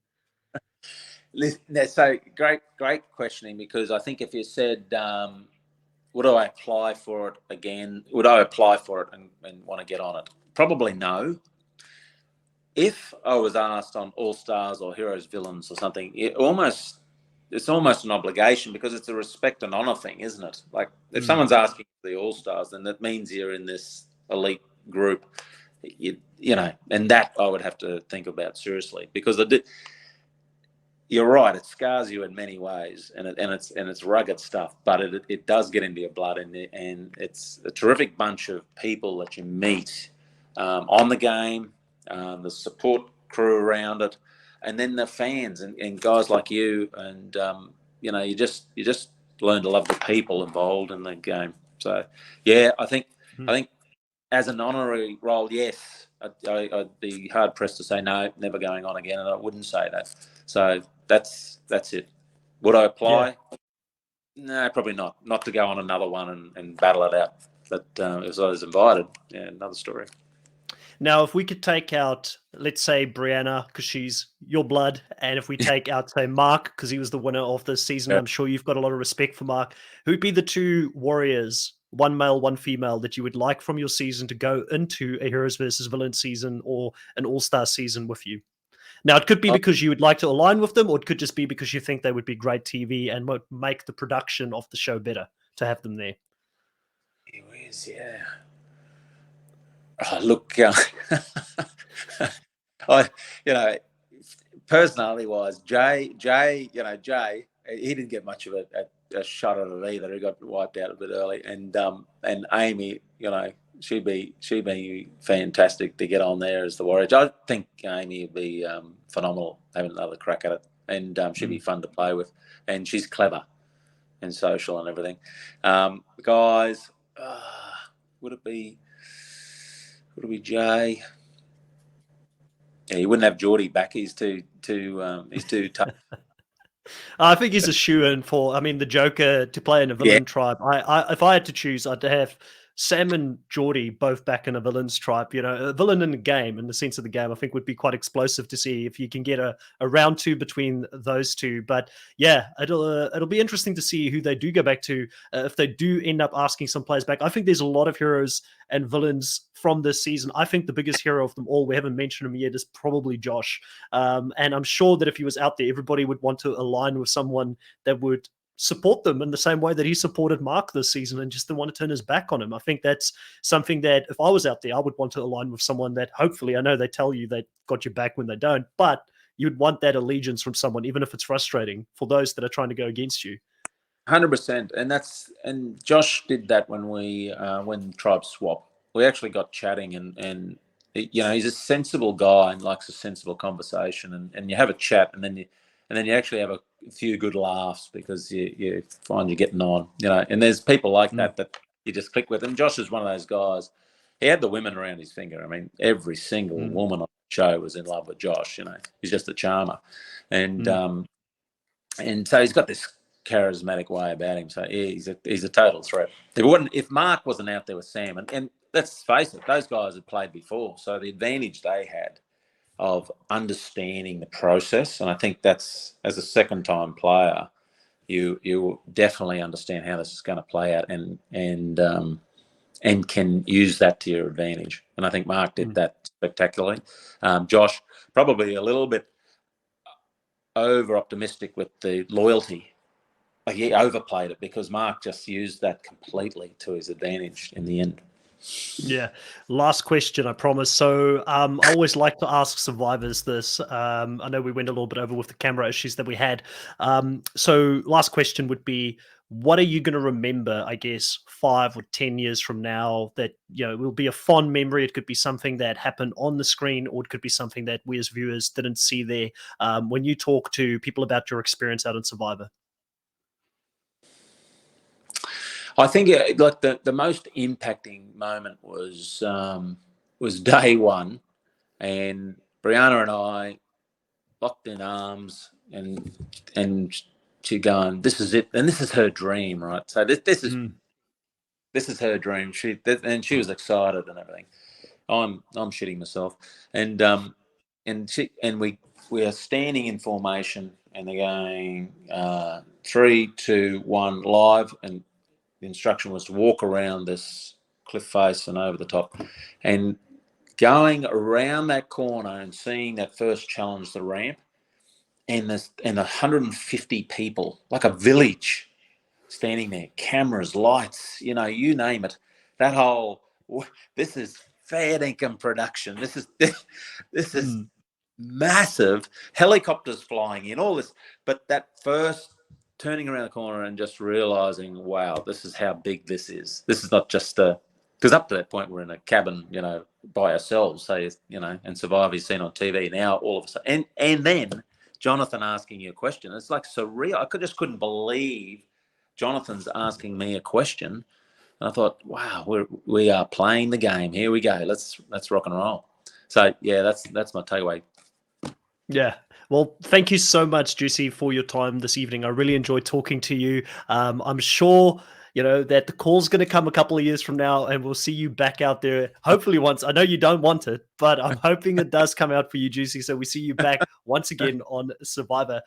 So great questioning, because I think if you said, would I apply for it again? Would I apply for it and want to get on it? Probably no. If I was asked on All Stars or Heroes Villains or something, it's almost an obligation, because it's a respect and honor thing, isn't it? Like, if someone's asking for the All Stars, then that means you're in this elite group, and that I would have to think about seriously, because you're right. It scars you in many ways, and it's rugged stuff. But it does get into your blood, and it's a terrific bunch of people that you meet on the game, the support crew around it, and then the fans and guys like you, and you just learn to love the people involved in the game. So yeah, I think as an honorary role, yes, I'd be hard pressed to say no, never going on again, and I wouldn't say that. So that's it. Would I apply? Yeah. No, probably not. Not to go on another one and battle it out. But if I was invited, another story. Now, if we could take out, let's say, Brianna, because she's your blood, and if we take out, say, Mark, because he was the winner of this season, I'm sure you've got a lot of respect for Mark, who'd be the 2 warriors, one male, one female, that you would like from your season to go into a Heroes versus Villains season or an All-Star season with you? Now, it could be because you would like to align with them, or it could just be because you think they would be great TV and would make the production of the show better to have them there. Yeah. Oh, look, personality-wise, Jay, Jay, he didn't get much of a shot at it either. He got wiped out a bit early, and Amy, she'd be fantastic to get on there as the Warrior. I think Amy would be phenomenal having another crack at it, and she'd be fun to play with, and she's clever and social and everything. Guys, would it be Jay? Yeah, you wouldn't have Geordie back. He's too tough. I think he's a shoe-in for, the Joker to play in a villain tribe. If I had to choose, I'd have Sam and Geordie both back in a villain's tribe. A villain in the game, in the sense of the game, I think would be quite explosive to see if you can get a round two between those two. But yeah, it'll be interesting to see who they do go back to if they do end up asking some players back. I think there's a lot of heroes and villains from this season. I think the biggest hero of them all, we haven't mentioned him yet, is probably Josh. And I'm sure that if he was out there, everybody would want to align with someone that would support them in the same way that he supported Mark this season and just didn't want to turn his back on him. I think that's something that if I was out there, I would want to align with someone that hopefully, I know they tell you they got your back when they don't, but you'd want that allegiance from someone, even if it's frustrating for those that are trying to go against you. 100%. And Josh did that when Tribe swap. We actually got chatting and he's a sensible guy and likes a sensible conversation, and you have a chat and then you actually have a few good laughs because you find you're getting on, and there's people like that you just click with. And Josh is one of those guys. He had the women around his finger. Every single woman on the show was in love with Josh. He's just a charmer, and so he's got this charismatic way about him. So he's a total threat. If Mark wasn't out there with Sam, and let's face it, those guys had played before, so the advantage they had of understanding the process, and I think that's, as a second-time player, you definitely understand how this is going to play out, and can use that to your advantage. And I think Mark did that spectacularly. Josh probably a little bit over-optimistic with the loyalty. Like he overplayed it because Mark just used that completely to his advantage in the end. Yeah. Last question, I promise. So I always like to ask survivors this. I know we went a little bit over with the camera issues that we had. So last question would be, what are you going to remember, I guess, 5 or 10 years from now that, it will be a fond memory? It could be something that happened on the screen, or it could be something that we as viewers didn't see there when you talk to people about your experience out in Survivor. I think like the most impacting moment was day one, and Brianna and I locked in arms, and she going, "This is it," and this is her dream, right? So this is her dream. She was excited and everything. I'm shitting myself, and we are standing in formation, and they're going 3, 2, 1 live, and the instruction was to walk around this cliff face and over the top, and going around that corner and seeing that first challenge, the ramp, and 150 people, like a village, standing there, cameras, lights, you name it. That whole, this is fair income production. This is massive. Helicopters flying in, all this, but that first turning around the corner and just realizing, wow, this is how big this is. This is not just because up to that point we're in a cabin, by ourselves, say, and Survivor's seen on TV. Now all of a sudden, and then Jonathan asking you a question. It's like surreal. I just couldn't believe Jonathan's asking me a question. And I thought, wow, we are playing the game. Here we go. Let's rock and roll. So yeah, that's my takeaway. Yeah. Well, thank you so much, Juicy, for your time this evening. I really enjoyed talking to you. I'm sure, that the call's going to come a couple of years from now, and we'll see you back out there. Hopefully once. I know you don't want it, but I'm hoping it does come out for you, Juicy. So we see you back once again on Survivor.